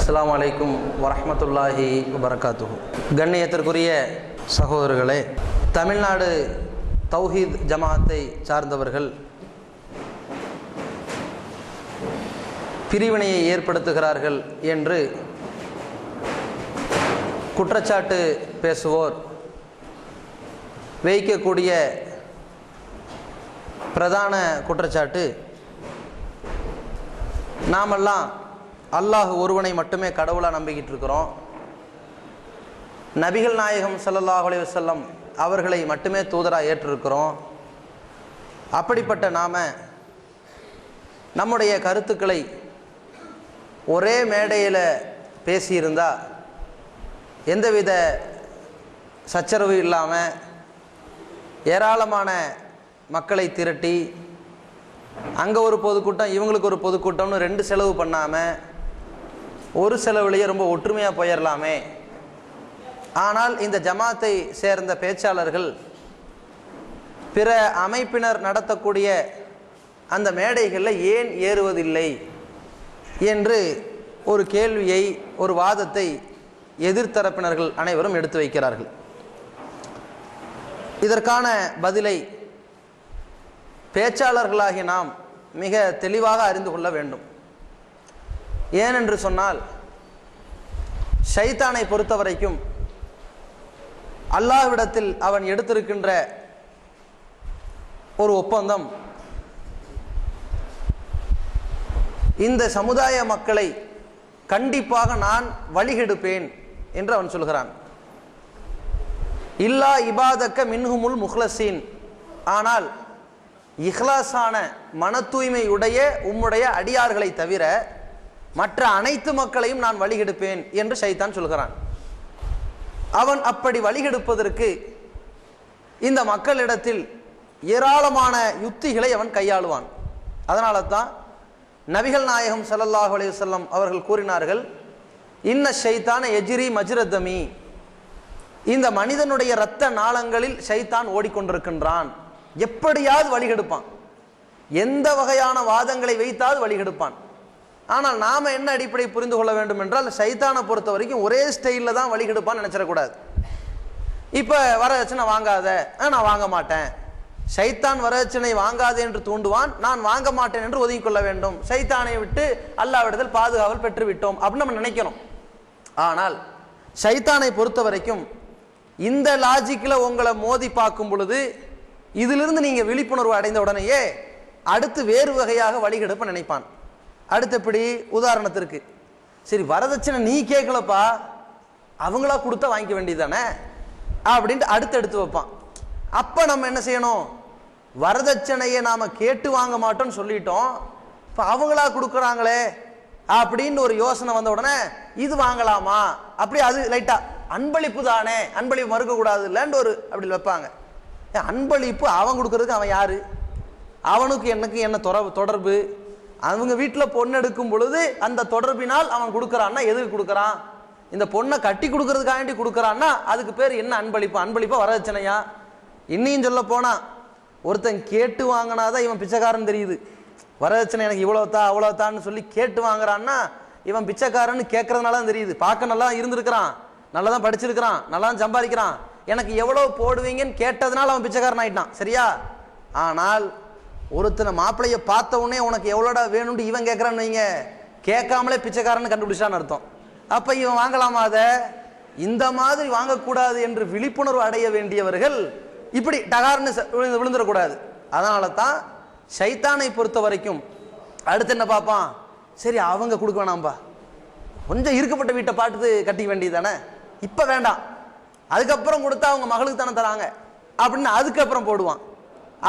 அஸ்ஸலாமு அலைக்கும் வரஹ்மத்துல்லாஹி வபரகாத்துஹு. கண்ணியத்திற்குரிய சகோதரர்களே, தமிழ்நாடு தௌஹீத் ஜமாத்தை சார்ந்தவர்கள் பிரிவினையை ஏற்படுத்துகிறார்கள் என்று குற்றச்சாட்டு பேசுவோர் வைக்கக்கூடிய பிரதான குற்றச்சாட்டு, நாமெல்லாம் அல்லாஹ் ஒருவனை மட்டுமே கடவுளாக நம்பிக்கிட்டு இருக்கிறோம், நபிகள் நாயகம் ஸல்லல்லாஹு அலைஹி வஸல்லம் அவர்களை மட்டுமே தூதராக ஏற்றிருக்கிறோம். அப்படிப்பட்ட நாம் நம்முடைய கருத்துக்களை ஒரே மேடையில் பேசியிருந்தால் எந்தவித சச்சரவு இல்லாமல் ஏராளமான மக்களை திரட்டி அங்கே ஒரு பொதுக்கூட்டம் இவங்களுக்கு ஒரு பொதுக்கூட்டம்னு ரெண்டு செலவு பண்ணாமல் ஒரு செலவுலேயே ரொம்ப ஒற்றுமையாக போயிடலாமே. ஆனால் இந்த ஜமாத்தை சேர்ந்த பேச்சாளர்கள் பிற அமைப்பினர் நடத்தக்கூடிய அந்த மேடைகளில் ஏன் ஏறுவதில்லை என்று ஒரு கேள்வியை, ஒரு வாதத்தை எதிர்த்தரப்பினர்கள் அனைவரும் எடுத்து வைக்கிறார்கள். இதற்கான பதிலை பேச்சாளர்களாகிய நாம் மிக தெளிவாக அறிந்து கொள்ள வேண்டும். ஏனென்று சொன்னால், ஷைத்தானை பொறுத்தவரைக்கும் அல்லாஹ்விடத்தில் அவன் எடுத்திருக்கின்ற ஒரு ஒப்பந்தம், இந்த சமுதாய மக்களை கண்டிப்பாக நான் வழிகெடுப்பேன் என்று அவன் சொல்கிறான். இல்லா இபாதக்க மின்ஹுமுல் முஹ்லசீன், ஆனால் இஹ்லாஸான மன தூய்மையுடைய உம்முடைய அடியார்களை தவிர மற்ற அனைத்து மக்களையும் நான் வழிகெடுப்பேன் என்று ஷைத்தான் சொல்கிறான். அவன் அப்படி வழிகெடுப்பதற்கு இந்த மக்களிடத்தில் ஏராளமான யுக்திகளை அவன் கையாளுவான். அதனால தான் நபிகள் நாயகம் ஸல்லல்லாஹு அலைஹி வஸல்லம் அவர்கள் கூறினார்கள், இன்ன ஷைத்தான எஜ்ரி மஜ்ரதமி, இந்த மனிதனுடைய இரத்த நாளங்களில் ஷைத்தான் ஓடிக்கொண்டிருக்கின்றான். எப்படியாவது வழிகெடுப்பான், எந்த வகையான வாதங்களை வைத்தாவது வழிகெடுப்பான். ஆனால் நாம் என்ன அடிப்படை புரிந்து கொள்ள வேண்டும் என்றால், ஷைத்தானை பொறுத்த வரைக்கும் ஒரே ஸ்டைலில் தான் வழிகெடுப்பான்னு நினச்சிடக்கூடாது. இப்போ வரதட்சணை வாங்காத, நான் வாங்க மாட்டேன். ஷைத்தான் வரதட்சணை வாங்காது என்று தூண்டுவான், நான் வாங்க மாட்டேன் என்று ஒதுங்கிக்கொள்ள வேண்டும். ஷைத்தானை விட்டு அல்லாஹ்விடத்தில் பாதுகாவல் பெற்றுவிட்டோம் அப்படின்னு நம்ம நினைக்கிறோம். ஆனால் ஷைத்தானை பொறுத்த வரைக்கும் இந்த லாஜிக்கில் உங்களை மோதி பார்க்கும் பொழுது, இதிலிருந்து நீங்கள் விழிப்புணர்வு அடைந்த உடனேயே அடுத்து வேறு வகையாக வழிகெடுப்ப நினைப்பான். அடுத்தபடி உதாரணத்திற்கு, சரி வரதட்சணை நீ கேட்கலப்பா, அவங்களா கொடுத்தா வாங்கிக்க வேண்டியது தானே அப்படின்ட்டு அடுத்து எடுத்து வைப்பான். அப்போ நம்ம என்ன செய்யணும், வரதட்சணையை நாம் கேட்டு வாங்க மாட்டோம்னு சொல்லிட்டோம், இப்போ அவங்களா கொடுக்குறாங்களே அப்படின்னு ஒரு யோசனை வந்த உடனே இது வாங்கலாமா, அப்படி அது லைட்டாக அன்பளிப்பு தானே, அன்பளிப்பு மறுக்கக்கூடாது இல்லைன்னு ஒரு அப்படி வைப்பாங்க. அன்பளிப்பு அவன் கொடுக்கறதுக்கு அவன் யாரு, அவனுக்கு எனக்கு என்ன தொடர்பு, அவங்க வீட்டில் பொண்ணு எடுக்கும் பொழுது அந்த தொடர்பினால் அவன் கொடுக்குறான்னா எதுக்கு கொடுக்குறான், இந்த பொண்ணை கட்டி கொடுக்கறதுக்காண்டி கொடுக்குறான்னா அதுக்கு பேர் என்ன அன்பளிப்பு, அன்பளிப்பா வரதட்சணையா? இன்னையும் சொல்ல போனா ஒருத்தன் கேட்டு வாங்கினாதான் இவன் பிச்சைக்காரன் தெரியுது. வரதட்சணை எனக்கு இவ்வளோத்தா அவ்வளோத்தான்னு சொல்லி கேட்டு வாங்குறான்னா இவன் பிச்சைக்காரன்னு கேட்கறதுனால தான் தெரியுது. பார்க்க நல்லா இருந்திருக்கிறான், நல்லா தான் படிச்சிருக்கிறான், நல்லா தான் சம்பாதிக்கிறான், எனக்கு எவ்வளோ போடுவீங்கன்னு கேட்டதுனால அவன் பிச்சைக்காரன் ஆயிட்டான், சரியா? ஆனால் ஒருத்தனை மாப்பிள்ளைய பார்த்த உடனே உனக்கு எவ்வளோடா வேணும்னு இவன் கேட்குறான்னு வைங்க, கேட்காமலே பிச்சைக்காரன்னு கண்டுபிடிச்சான்னு அர்த்தம். அப்போ இவன் வாங்கலாமா அதை? இந்த மாதிரி வாங்கக்கூடாது என்று விழிப்புணர்வு அடைய வேண்டியவர்கள் இப்படி டகார்னு விழுந்துடக்கூடாது. அதனால தான் ஷைத்தானை பொறுத்த வரைக்கும் அடுத்து என்ன பார்ப்பான், சரி அவங்க கொடுக்க வேணாம்பா, கொஞ்சம் இருக்கப்பட்ட வீட்டை பார்த்து கட்டிக்க வேண்டியது தானே, இப்போ வேண்டாம், அதுக்கப்புறம் கொடுத்தா அவங்க மகளுக்கு தானே தராங்க அப்படின்னு அதுக்கப்புறம் போடுவான்.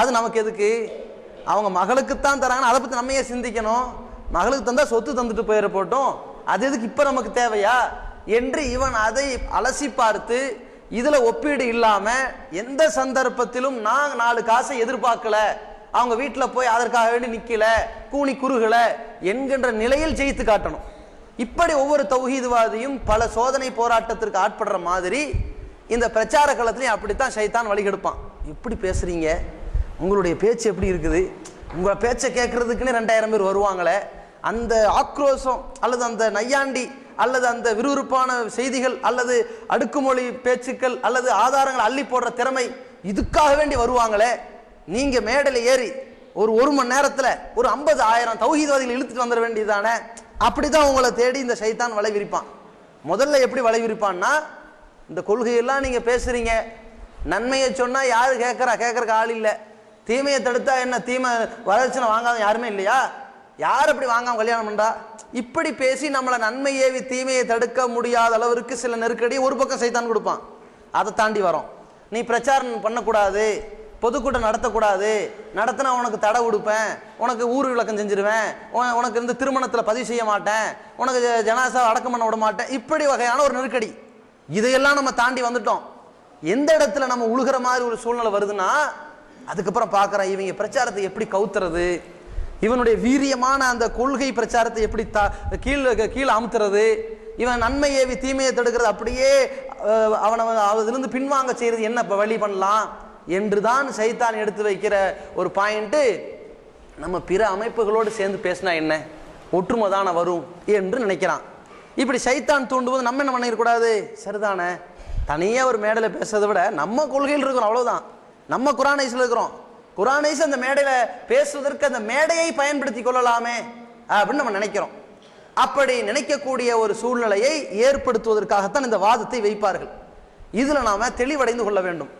அது நமக்கு எதுக்கு, அவங்க மகளுக்குத்தான் தராங்கன்னு அதை பற்றி நம்ம ஏன் சிந்திக்கணும், மகளுக்கு தந்தால் சொத்து தந்துட்டு போயிட போட்டோம், அது எதுக்கு இப்போ நமக்கு தேவையா என்று இவன் அதை அலசி பார்த்து இதில் ஒப்பீடு இல்லாமல் எந்த சந்தர்ப்பத்திலும் நான் 4 காசை எதிர்பார்க்கல, அவங்க வீட்டில் போய் அதற்காக வேண்டி நிற்கல, கூனி குறுகலை என்கின்ற நிலையில் ஜெயித்து காட்டணும். இப்படி ஒவ்வொரு தௌஹீத்வாதியும் பல சோதனை போராட்டத்திற்கு ஆட்படுற மாதிரி இந்த பிரச்சார களத்திலையும் அப்படித்தான் ஷைத்தான் வழிகெடுப்பான். எப்படி பேசுறீங்க, உங்களுடைய பேச்சு எப்படி இருக்குது, உங்களை பேச்சை கேட்கறதுக்குன்னு 2000 பேர் வருவாங்களே, அந்த ஆக்ரோஷம் அல்லது அந்த நையாண்டி அல்லது அந்த விறுவிறுப்பான செய்திகள் அல்லது அடுக்குமொழி பேச்சுக்கள் அல்லது ஆதாரங்கள் அள்ளி போடுற திறமை, இதுக்காக வேண்டி வருவாங்களே. நீங்க மேடையில் ஏறி ஒரு மணி நேரத்தில் ஒரு 50,000 தௌஹீத்வாதிகள் இழுத்துட்டு வந்துட வேண்டியதானே. அப்படிதான் உங்களை தேடி இந்த சைத்தான் வலை விரிப்பான். முதல்ல எப்படி வலை விரிப்பான்னா, இந்த கொள்கையெல்லாம் நீங்க பேசுறீங்க, நன்மையை சொன்னா யாரு கேட்கறக்கு ஆள் இல்லை, தீமையை தடுத்தா என்ன, தீமை வரதட்சணை வாங்காத யாருமே இல்லையா, யார் அப்படி வாங்காம கல்யாணம் பண்றா, இப்படி பேசி நம்மளை நன்மை ஏவி தீமையை தடுக்க முடியாத அளவிற்கு சில நெருக்கடி ஒரு பக்கம் சைத்தான் கொடுப்பான். அதை தாண்டி வரோம், நீ பிரச்சாரம் பண்ணக்கூடாது, பொதுக்கூட்டம் நடத்தக்கூடாது, நடத்தினா உனக்கு தடை கொடுப்பேன், உனக்கு ஊர் விளக்கம் செஞ்சிருவேன், உனக்கு இந்த திருமணத்தில் பதிவு செய்ய மாட்டேன், உனக்கு ஜனாசா அடக்கம் பண்ண விட மாட்டேன், இப்படி வகையான ஒரு நெருக்கடி. இதையெல்லாம் நம்ம தாண்டி வந்துட்டோம். எந்த இடத்துல நம்ம உழுகிற மாதிரி ஒரு சூழ்நிலை வருதுன்னா, அதுக்கப்புறம் பார்க்குறேன் இவங்க பிரச்சாரத்தை எப்படி கவுத்துறது, இவனுடைய வீரியமான அந்த கொள்கை பிரச்சாரத்தை எப்படி கீழே அமுத்துறது, இவன் நன்மை ஏவி தீமையை தடுக்கிறது, அப்படியே அவனை அதிலிருந்து பின்வாங்க செய்யறது, என்ன வழி பண்ணலாம் என்றுதான் சைத்தான் எடுத்து வைக்கிற ஒரு பாயிண்ட். நம்ம பிற அமைப்புகளோடு சேர்ந்து பேசினா என்ன, ஒற்றுமை தானே வரும் என்று நினைக்கிறான். இப்படி சைத்தான் தூண்டும்போது நம்ம என்ன பண்ணிடக்கூடாது, சரிதானே, தனியாக ஒரு மேடையில் பேசுறதை விட நம்ம கொள்கையில் இருக்கிறோம், அவ்வளோதான், நம்ம குரானைஸில் இருக்கிறோம், குரானைஸ் அந்த மேடையில் பேசுவதற்கு அந்த மேடையை பயன்படுத்தி கொள்ளலாமே அப்படின்னு நம்ம நினைக்கிறோம். அப்படி நினைக்கக்கூடிய ஒரு சூழ்நிலையை ஏற்படுத்துவதற்காகத்தான் இந்த வாதத்தை வைப்பார்கள். இதில் நாம் தெளிவடைந்து கொள்ள வேண்டும்.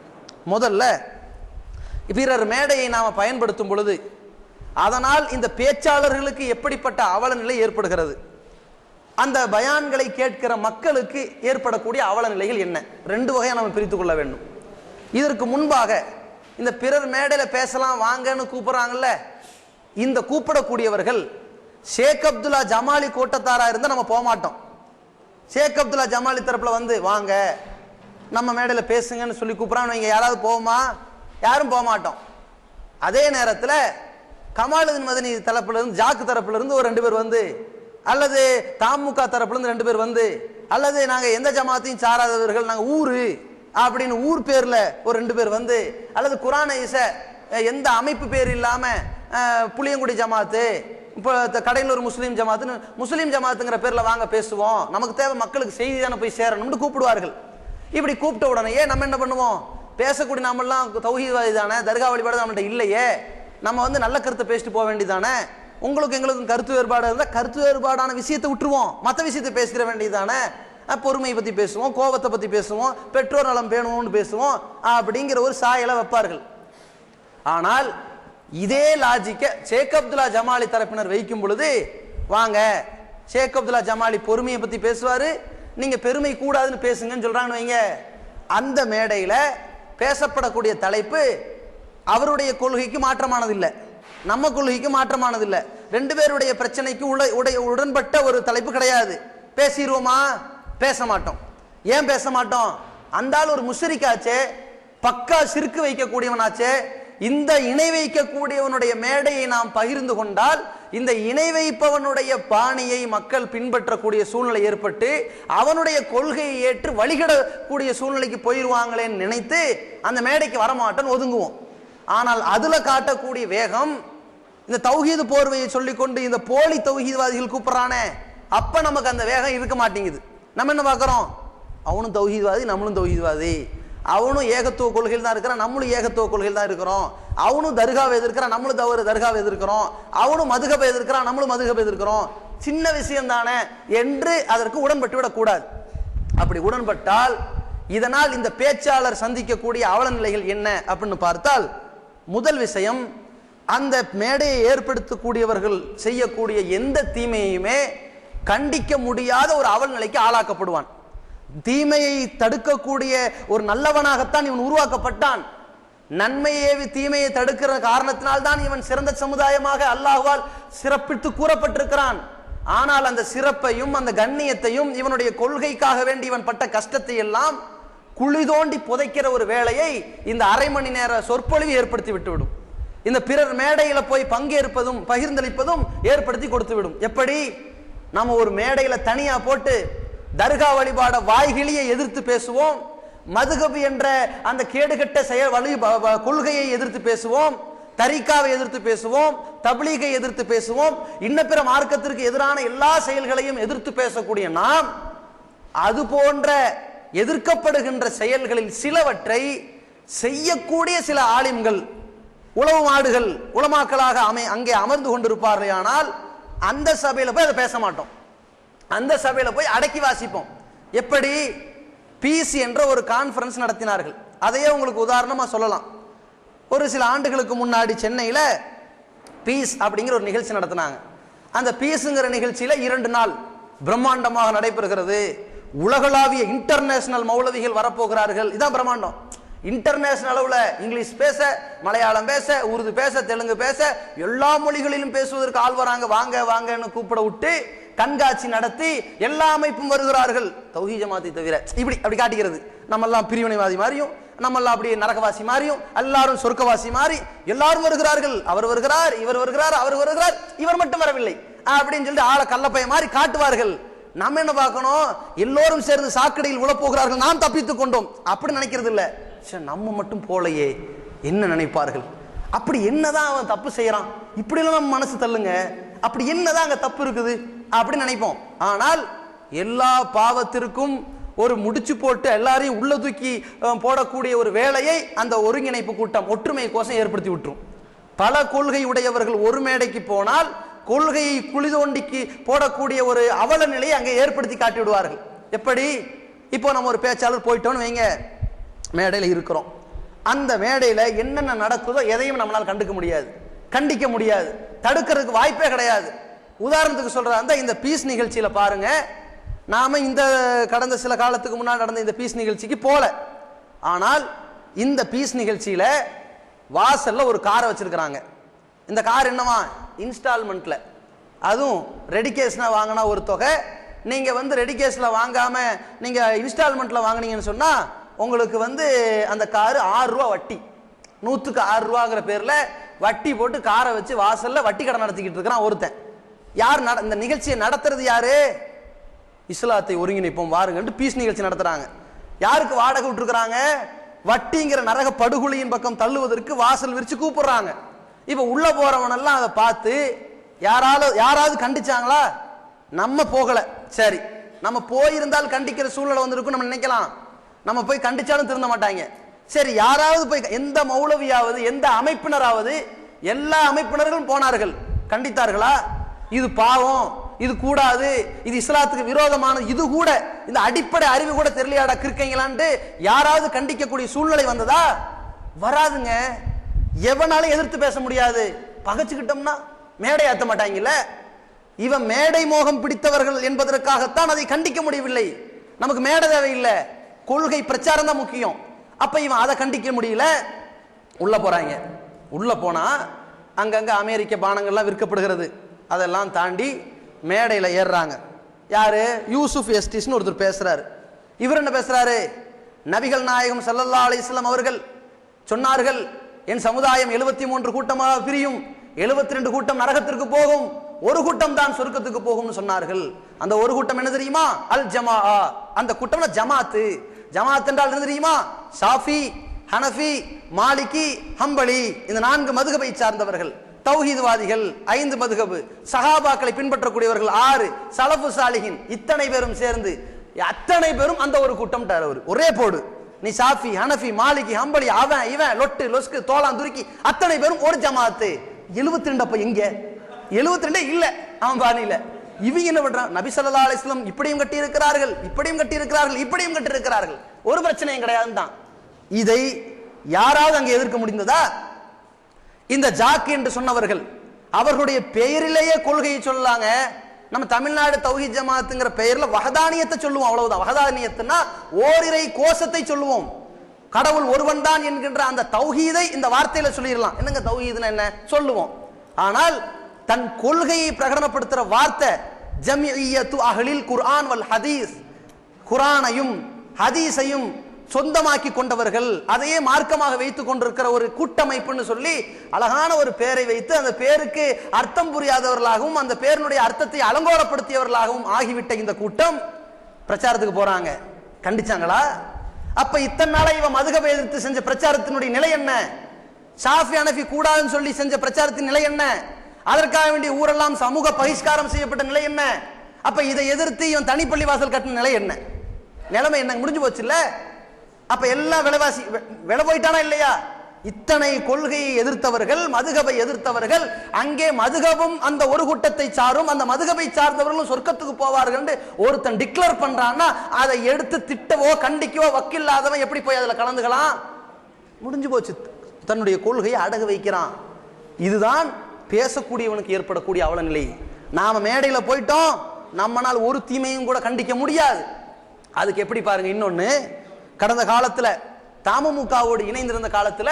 முதல்ல பிறர் மேடையை நாம் பயன்படுத்தும் பொழுது அதனால் இந்த பேச்சாளர்களுக்கு எப்படிப்பட்ட அவல நிலை ஏற்படுகிறது, அந்த பயான்களை கேட்கிற மக்களுக்கு ஏற்படக்கூடிய அவல நிலைகள் என்ன, ரெண்டு வகையாக நம்ம பிரித்து கொள்ள வேண்டும். இதற்கு முன்பாக இந்த பிறர் மேடையில் பேசலாம் வாங்கன்னு கூப்பிடுறாங்கல்ல, இந்த கூப்பிடக்கூடியவர்கள் ஷேக் அப்துல்லா ஜமாலி கோட்டத்தாரா இருந்தால் நம்ம போக மாட்டோம். ஷேக் அப்துல்லா ஜமாலி தரப்புல வந்து வாங்க நம்ம மேடையில் பேசுங்கன்னு சொல்லி கூப்பிட்றான்னு வைங்க, யாராவது போவோமா, யாரும் போக மாட்டோம். அதே நேரத்தில் கமாலுதீன் மதனி தரப்புல இருந்து, ஜாக்கு தரப்புல இருந்து ஒரு 2 பேர் வந்து, அல்லது தாமுக தரப்புல இருந்து 2 பேர் வந்து, அல்லது நாங்கள் எந்த ஜமாத்தையும் சாராதவர்கள், நாங்கள் ஊரு அப்படின்னு ஊர் பேர்ல ஒரு 2 பேர் வந்து, அல்லது குரானைஸ எந்த அமைப்பு பேர் இல்லாம புளியங்குடி ஜமாத்து, இப்போ கடையில் ஒரு முஸ்லீம் ஜமாத்துன்னு முஸ்லீம் ஜமாத்துங்கிற பேர்ல வாங்க பேசுவோம், நமக்கு தேவை மக்களுக்கு செய்தி தானே போய் சேரணும்னு கூப்பிடுவார்கள். இப்படி கூப்பிட்ட உடனே நம்ம என்ன பண்ணுவோம், பேசக்கூடிய நாமெல்லாம் தௌஹீத்வாதி தானே, தர்கா வழிபாடு நம்மள்ட்ட இல்லையே, நம்ம வந்து நல்ல கருத்தை பேசிட்டு போக வேண்டியதானே, உங்களுக்கு எங்களுக்கும் கருத்து வேறுபாடு இருந்தால் கருத்து வேறுபாடான விஷயத்தை விட்டுருவோம், மற்ற விஷயத்தை பேசிக்கிற வேண்டியதானே, பொறுமையை பற்றி பேசுவோம், கோபத்தை பற்றி பேசுவோம், பெற்றோர் நலம் பேணுவோம்னு பேசுவோம் அப்படிங்கிற ஒரு சாயலை வைப்பார்கள். ஆனால் இதே லாஜிக்க ஷேக் அப்துல்லா ஜமாலி தரப்பினர் வைக்கும் பொழுது, வாங்க ஷேக் அப்துல்லா ஜமாலி பொறுமையை பற்றி பேசுவார், நீங்கள் பெருமை கூடாதுன்னு பேசுங்கன்னு சொல்கிறாங்கன்னு வைங்க, அந்த மேடையில் பேசப்படக்கூடிய தலைப்பு அவருடைய கொள்கைக்கு மாற்றமானதில்லை, நம்ம கொள்கைக்கு மாற்றமானதில்லை, 2 பேருடைய பிரச்சனைக்கு உடன்பட்ட ஒரு தலைப்பு கிடையாது. பேசிடுவோமா, பேச மாட்டோம். ஏன் பேச மாட்டோம், அந்த ஆள் ஒரு முஷ்ரிக்காச்சே, பக்கா சிறுக்கு வைக்கக்கூடியவனாச்சே, இந்த இணை வைக்கக்கூடியவனுடைய மேடையை நாம் பகிர்ந்து கொண்டால் இந்த இணை வைப்பவனுடைய பாணியை மக்கள் பின்பற்றக்கூடிய சூழ்நிலை ஏற்பட்டு அவனுடைய கொள்கையை ஏற்று வழிகடக்கூடிய சூழ்நிலைக்கு போயிடுவாங்களேன்னு நினைத்து அந்த மேடைக்கு வரமாட்டோன்னு ஒதுங்குவோம். ஆனால் அதுல காட்டக்கூடிய வேகம், இந்த தௌஹீது போர்வையை சொல்லிக்கொண்டு இந்த போலி தௌஹீத்வாதிகள் கூப்பிடுறானே, அப்ப நமக்கு அந்த வேகம் இருக்க மாட்டேங்குது. நம்ம என்ன பார்க்கிறோம், அவனும் தௌஹீத்வாதி நம்மளும் தௌஹீத்வாதி, அவனும் ஏகத்துவ கொள்கையில் தான் இருக்கிறான் நம்மளும் ஏகத்துவ கொள்கையில் தான் இருக்கிறோம், அவனும் தர்காவை எதிர்க்கிறான் நம்மளும் தர்காவை எதிர்க்கிறோம், அவனும் மதுகபை எதிர்க்கிறான் நம்மளும் மதுகபை எதிர்க்கிறோம், சின்ன விஷயம் தானே என்று அதற்கு உடன்பட்டு விடக்கூடாது. அப்படி உடன்பட்டால் இதனால் இந்த பேச்சாளர் சந்திக்கக்கூடிய அவல நிலைகள் என்ன அப்படின்னு பார்த்தால், முதல் விஷயம், அந்த மேடையை ஏற்படுத்தக்கூடியவர்கள் செய்யக்கூடிய எந்த தீமையுமே கண்டிக்க முடியாத ஒரு அவல் நிலைக்கு ஆளாக்கப்படுவான். தீமையை தடுக்கக்கூடிய ஒரு நல்லவனாகத்தான் இவன் உருவாக்கப்பட்டான். நன்மையை தீமையை தடுக்கிற காரணத்தினால்தான் இவன் சிறந்த சமுதாயமாக அல்லாஹ்வால் சிறப்பித்து கூறப்பட்டிருக்கிறான். ஆனால் அந்த சிறப்பையும் அந்த கண்ணியத்தையும் இவனுடைய கொள்கைக்காக வேண்டி இவன் பட்ட கஷ்டத்தை எல்லாம் குழி தோண்டி புதைக்கிற ஒரு வேலையை இந்த அரை மணி நேர சொற்பொழிவு ஏற்படுத்தி விட்டுவிடும். இந்த பிறர் மேடையில போய் பங்கேற்பதும் பகிர்ந்தளிப்பதும் ஏற்படுத்தி கொடுத்து விடும். எப்படி, நம்ம ஒரு மேடையில தனியா போட்டு தர்கா வழிபாட வாய்கிளியை எதிர்த்து பேசுவோம், மதுகபு என்ற அந்த கேடுகட்ட செயல் கொள்கையை எதிர்த்து பேசுவோம், தரிகாவை எதிர்த்து பேசுவோம், தப்லீகை எதிர்த்து பேசுவோம், இன்ன பிற மார்க்கத்திற்கு எதிரான எல்லா செயல்களையும் எதிர்த்து பேசக்கூடிய நாம் அது போன்ற எதிர்க்கப்படுகின்ற செயல்களில் சிலவற்றை செய்யக்கூடிய சில ஆலிம்கள், உளவு மாடுகள், உலமாக்களாக அங்கே அமர்ந்து கொண்டிருப்பார்கள். ஆனால் அந்த சபையில போய் அதை பேச மாட்டோம். அந்த சபையில போய் அடக்கி வாசிப்போம். எப்படி பீஸ் என்ற ஒரு கான்ஃபரன்ஸ் நடத்தினார்கள். அதையே உங்களுக்கு உதாரணமா சொல்லலாம். ஒரு சில ஆண்டுகளுக்கு முன்னாடி சென்னையில பீஸ் அப்படிங்கிற ஒரு நிகழ்ச்சி நடத்தினாங்க. அந்த பீஸுங்கிற நிகழ்ச்சியில 2 நாள் பிரம்மாண்டமாக நடைபெறுகிறது. உலகளாவிய இன்டர்நேஷனல் மௌலவிகள் வரப்போகிறார்கள். இதான் பிரம்மாண்டம். இன்டர்நேஷனல் அளவுல இங்கிலீஷ் பேச, மலையாளம் பேச, உருது பேச, தெலுங்கு பேச, எல்லா மொழிகளிலும் பேசுவதற்கு ஆள் வராங்க. வாங்க வாங்கன்னு கூப்பிட விட்டு கண்காட்சி நடத்தி எல்லா அமைப்பும் வருகிறார்கள், தௌஹீத் ஜமாத்தை தவிர. அப்படி காட்டுகிறது. நம்ம எல்லாம் பிரிவினைவாதி மாதிரியும், நம்ம எல்லாம் அப்படியே நரகவாசி மாதிரியும், எல்லாரும் சொர்க்கவாசி மாதிரி எல்லாரும் வருகிறார்கள். அவர் வருகிறார், இவர் வருகிறார், அவர் வருகிறார், இவர் மட்டும் வரவில்லை அப்படின்னு சொல்லிட்டு ஆளை கள்ளப்பைய மாதிரி காட்டுவார்கள். நம்ம என்ன பார்க்கணும்? எல்லோரும் சேர்ந்து சாக்கடையில் உழப்போகிறார்கள், நாம் தப்பித்துக் கொண்டோம் அப்படி நினைக்கிறது இல்ல. நம்ம மட்டும் போலையே என்ன நினைப்பார்கள்? அப்படி என்னதான் அவன் தப்பு செய்யறான், இப்படி எல்லாம் நம்ம மனசு தள்ளுங்க. அப்படி என்னதான் அங்க தப்பு இருக்குது அப்படி நினைப்போம். ஆனால் எல்லா பாவத்திற்கும் ஒரு முடிச்சு போட்டு எல்லாரையும் உள்ள தூக்கி போடக்கூடிய ஒரு வேலையை அந்த ஒருங்கிணைப்பு கூட்டம் ஒற்றுமை கோசம் ஏற்படுத்தி விட்டுரும். பல கொள்கை உடையவர்கள் ஒரு மேடைக்கு போனால் கொள்கையை குளிதோண்டிக்கு போடக்கூடிய ஒரு அவல நிலையை அங்கே ஏற்படுத்தி காட்டி விடுவார்கள். எப்படி? இப்போ நம்ம ஒரு பேச்சாளர் போயிட்டோன்னு வைங்க, மேடையில் இருக்கிறோம். அந்த மேடையில் என்னென்ன நடக்குதோ எதையும் நம்மளால் கண்டுக்க முடியாது, கண்டிக்க முடியாது, தடுக்கிறதுக்கு வாய்ப்பே கிடையாது. உதாரணத்துக்கு சொல்றாங்க, இந்த பீஸ் நிகழ்ச்சியில பாருங்க, நாம இந்த கடந்த சில காலத்துக்கு முன்னாடி நடந்த இந்த பீஸ் நிகழ்ச்சிக்கு போல. ஆனால் இந்த பீஸ் நிகழ்ச்சியில வாசல்ல ஒரு காரை வச்சிருக்கிறாங்க. இந்த கார் என்னவா? இன்ஸ்டால்மெண்ட்ல, அதுவும் ரெடிகேஷனா வாங்கினா ஒரு தொகை, நீங்க ரெடிகேஷன்ல வாங்காம நீங்க இன்ஸ்டால்மெண்ட்ல வாங்கினீங்கன்னு சொன்னா உங்களுக்கு அந்த காரு 6 ரூபா வட்டி, 100க்கு 6 ரூபாங்கிற பேர்ல வட்டி போட்டு காரை வச்சு வாசல்ல வட்டி கடை நடத்திக்கிட்டு இருக்கிறான் ஒருத்தன். யார் இந்த நிகழ்ச்சியை நடத்துறது? யாரு? இஸ்லாத்தை ஒருங்கிணைப்போம் வாருங்க பீஸ் நிகழ்ச்சி நடத்துறாங்க. யாருக்கு வாடகை விட்டுருக்காங்க? வட்டிங்கிற நரக படுகொலியின் பக்கம் தள்ளுவதற்கு வாசல் விரிச்சு கூப்பிடுறாங்க. இப்ப உள்ள போறவனெல்லாம் அதை பார்த்து யாராவது கண்டிச்சாங்களா? நம்ம போகல, சரி நம்ம போயிருந்தால் கண்டிக்கிற சூழ்நிலை வந்திருக்கும் நம்ம நினைக்கலாம். நம்ம போய் கண்டிச்சாலும் திருந்த மாட்டாங்க. சரி, யாராவது போய், எந்த மௌலவியாவது எந்த அமைப்பினராவது, எல்லா அமைப்பினர்களும் போனார்கள், கண்டித்தார்களா? இது பாவம், இது கூடாது, இது இஸ்லாத்துக்கு விரோதமான, இது கூட இந்த அடிப்படை அறிவு கூட தெரியலையாடா கிருக்கீங்களான்ட்டு யாராவது கண்டிக்கக்கூடிய சூழ்நிலை வந்ததா? வராதுங்க. எவனாலும் எதிர்த்து பேச முடியாது. பகைச்சுக்கிட்டோம்னா மேடை ஏற்ற மாட்டாங்கல்ல. இவன் மேடை மோகம் பிடித்தவர்கள் என்பதற்காகத்தான் அதை கண்டிக்க முடியவில்லை. நமக்கு மேடை தேவையில்லை, கொள்கை பிரச்சாரம் தான் முக்கியம். அப்ப இவன் அதை கண்டிக்க முடியல. உள்ள போறாங்க. உள்ள போனா அங்கங்க அமெரிக்க பானங்கள்லாம் விற்கப்படுகிறது. அதெல்லாம் தாண்டி மேடையில் ஏறுறாங்க. யாரு? யூசுப் எஸ்டிஸ்னு ஒருத்தர் பேசுறாரு. இவர் என்ன பேசுறாரு? நபிகள் நாயகம் ஸல்லல்லாஹு அலைஹி வஸல்லம் அவர்கள் சொன்னார்கள், என் சமுதாயம் 73 கூட்டமாக பிரியும், 72 கூட்டம் நரகத்திற்கு போகும், ஒரு கூட்டம் தான் சொர்க்கத்துக்கு போகும்னு சொன்னார்கள். அந்த ஒரு கூட்டம் என்ன தெரியுமா? அல் ஜமா. அந்த கூட்டம் ஜமாத்து. ஜமாத் என்றால் என்ன தெரியுமா? ஷாஃபி, ஹனஃபி, மாலிகி, ஹம்பலி, இந்த 4 மதுஹபை சார்ந்தவர்கள். தௌஹீத்வாதிகள் 5 மதுஹப், சஹாபாக்களை பின்பற்றக்கூடியவர்கள் 6, சலஃபு சாலிஹின், இத்தனை பேரும் சேர்ந்து அத்தனை பேரும் அந்த ஒரு கூட்டம். ஒரே போடு, நீ ஷாஃபி, ஹனஃபி, மாலிகி, ஹம்பலி, அவன் இவன் லொட்டு லொஸ்கு தோளான் துருக்கி அத்தனை பேரும் ஒரு ஜமாத்து. 72 அப்ப எங்க? 72 இல்ல அவன் பாணியில. இவங்க என்ன பண்றான்? நபி ஸல்லல்லாஹு அலைஹி வஸல்லம் இப்படியும் கட்டி இருக்கிறார்கள், இப்படியும் கட்டி இருக்கிறார்கள், இப்படியும் கட்டி இருக்கிறார்கள், ஒரு பிரச்சனையும் கிடையாதுன்னு தான். இதை யாராவது அங்கே எதிர்க்க முடிந்ததா? இந்த ஜாக் என்று சொன்னவர்கள் அவர்களுடைய பெயரிலேயே கொள்கையை சொல்லலாங்க. நம்ம தமிழ்நாடு தௌஹீத் ஜமாத்துங்கிற பெயர்ல வஹதானியத்தை சொல்லுவோம், அவ்வளவுதான். வஹதானியத்துனா ஓரிரை கோஷத்தை சொல்லுவோம். கடவுள் ஒருவன் தான் என்கின்ற அந்த தௌஹீதை இந்த வார்த்தையில சொல்லிடலாம். என்னங்க தௌஹீதுன்னா என்ன சொல்லுவோம். ஆனால் தன் கொள்கையை பிரகடனப்படுத்துற வார்த்தை ஜம்இய்யத்து அஹ்லில் குர்ஆன் வல் ஹதீஸ், குர்ஆனையும் ஹதீஸையும் சொந்தமாக்கி கொண்டவர்கள், அதையே மார்க்கமாக வைத்துக் கொண்டிருக்கிற ஒரு கூட்டமைப்புன்னு சொல்லி அழகான ஒரு பெயரை வைத்து அந்த பேருக்கு அர்த்தம் புரியாதவர்களாகவும் அந்த பேரினுடைய அர்த்தத்தை அலங்கோலப்படுத்தியவர்களாகவும் ஆகிவிட்ட இந்த கூட்டம் பிரச்சாரத்துக்கு போறாங்க. கண்டிச்சாங்களா? அப்ப இத்தனை நாளை இவன் மதுஹபை எதிர்த்து செஞ்ச பிரச்சாரத்தினுடைய நிலை என்ன? ஷாஃபி ஹனஃபி கூடாதுன்னு சொல்லி செஞ்ச பிரச்சாரத்தின் நிலை என்ன? அதற்காக வேண்டிய ஊரெல்லாம் சமூக பகிஷ்காரம் செய்யப்பட்ட நிலை என்ன? அப்ப இதை எதிர்த்து இவன் தனிப்பள்ளி வாசல் கட்டின நிலை என்ன? நிலைமை என்ன? முடிஞ்சு போச்சு இல்ல? அப்ப எல்லாம் விலைவாசி விலை போயிட்டானா இல்லையா? இத்தனை கொள்கையை எதிர்த்தவர்கள், மதுகபை எதிர்த்தவர்கள், அங்கே மதுகபும் அந்த ஒரு கூட்டத்தை சாரும், அந்த மதுகபை சார்ந்தவர்களும் சொர்க்கத்துக்கு போவார்கள் என்று ஒருத்தன் டிக்ளேர் பண்றான்னா அதை எடுத்து திட்டவோ கண்டிக்கவோ வக்கில்லாதவன் எப்படி போய் அதுல கலந்துக்கலாம்? முடிஞ்சு போச்சு. தன்னுடைய கொள்கையை அடகு வைக்கிறான். இதுதான் பேசக்கூடியவனுக்கு ஏற்படக்கூடிய அவல நிலை. நாம மேடையில போயிட்டோம், நம்மனால் ஒரு தீமையும் கூட கண்டிக்க முடியாது. அதுக்கு எப்படி பாருங்க, இன்னொன்னு கடந்த காலத்துல தமுமுகவோடு இணைந்திருந்த காலத்துல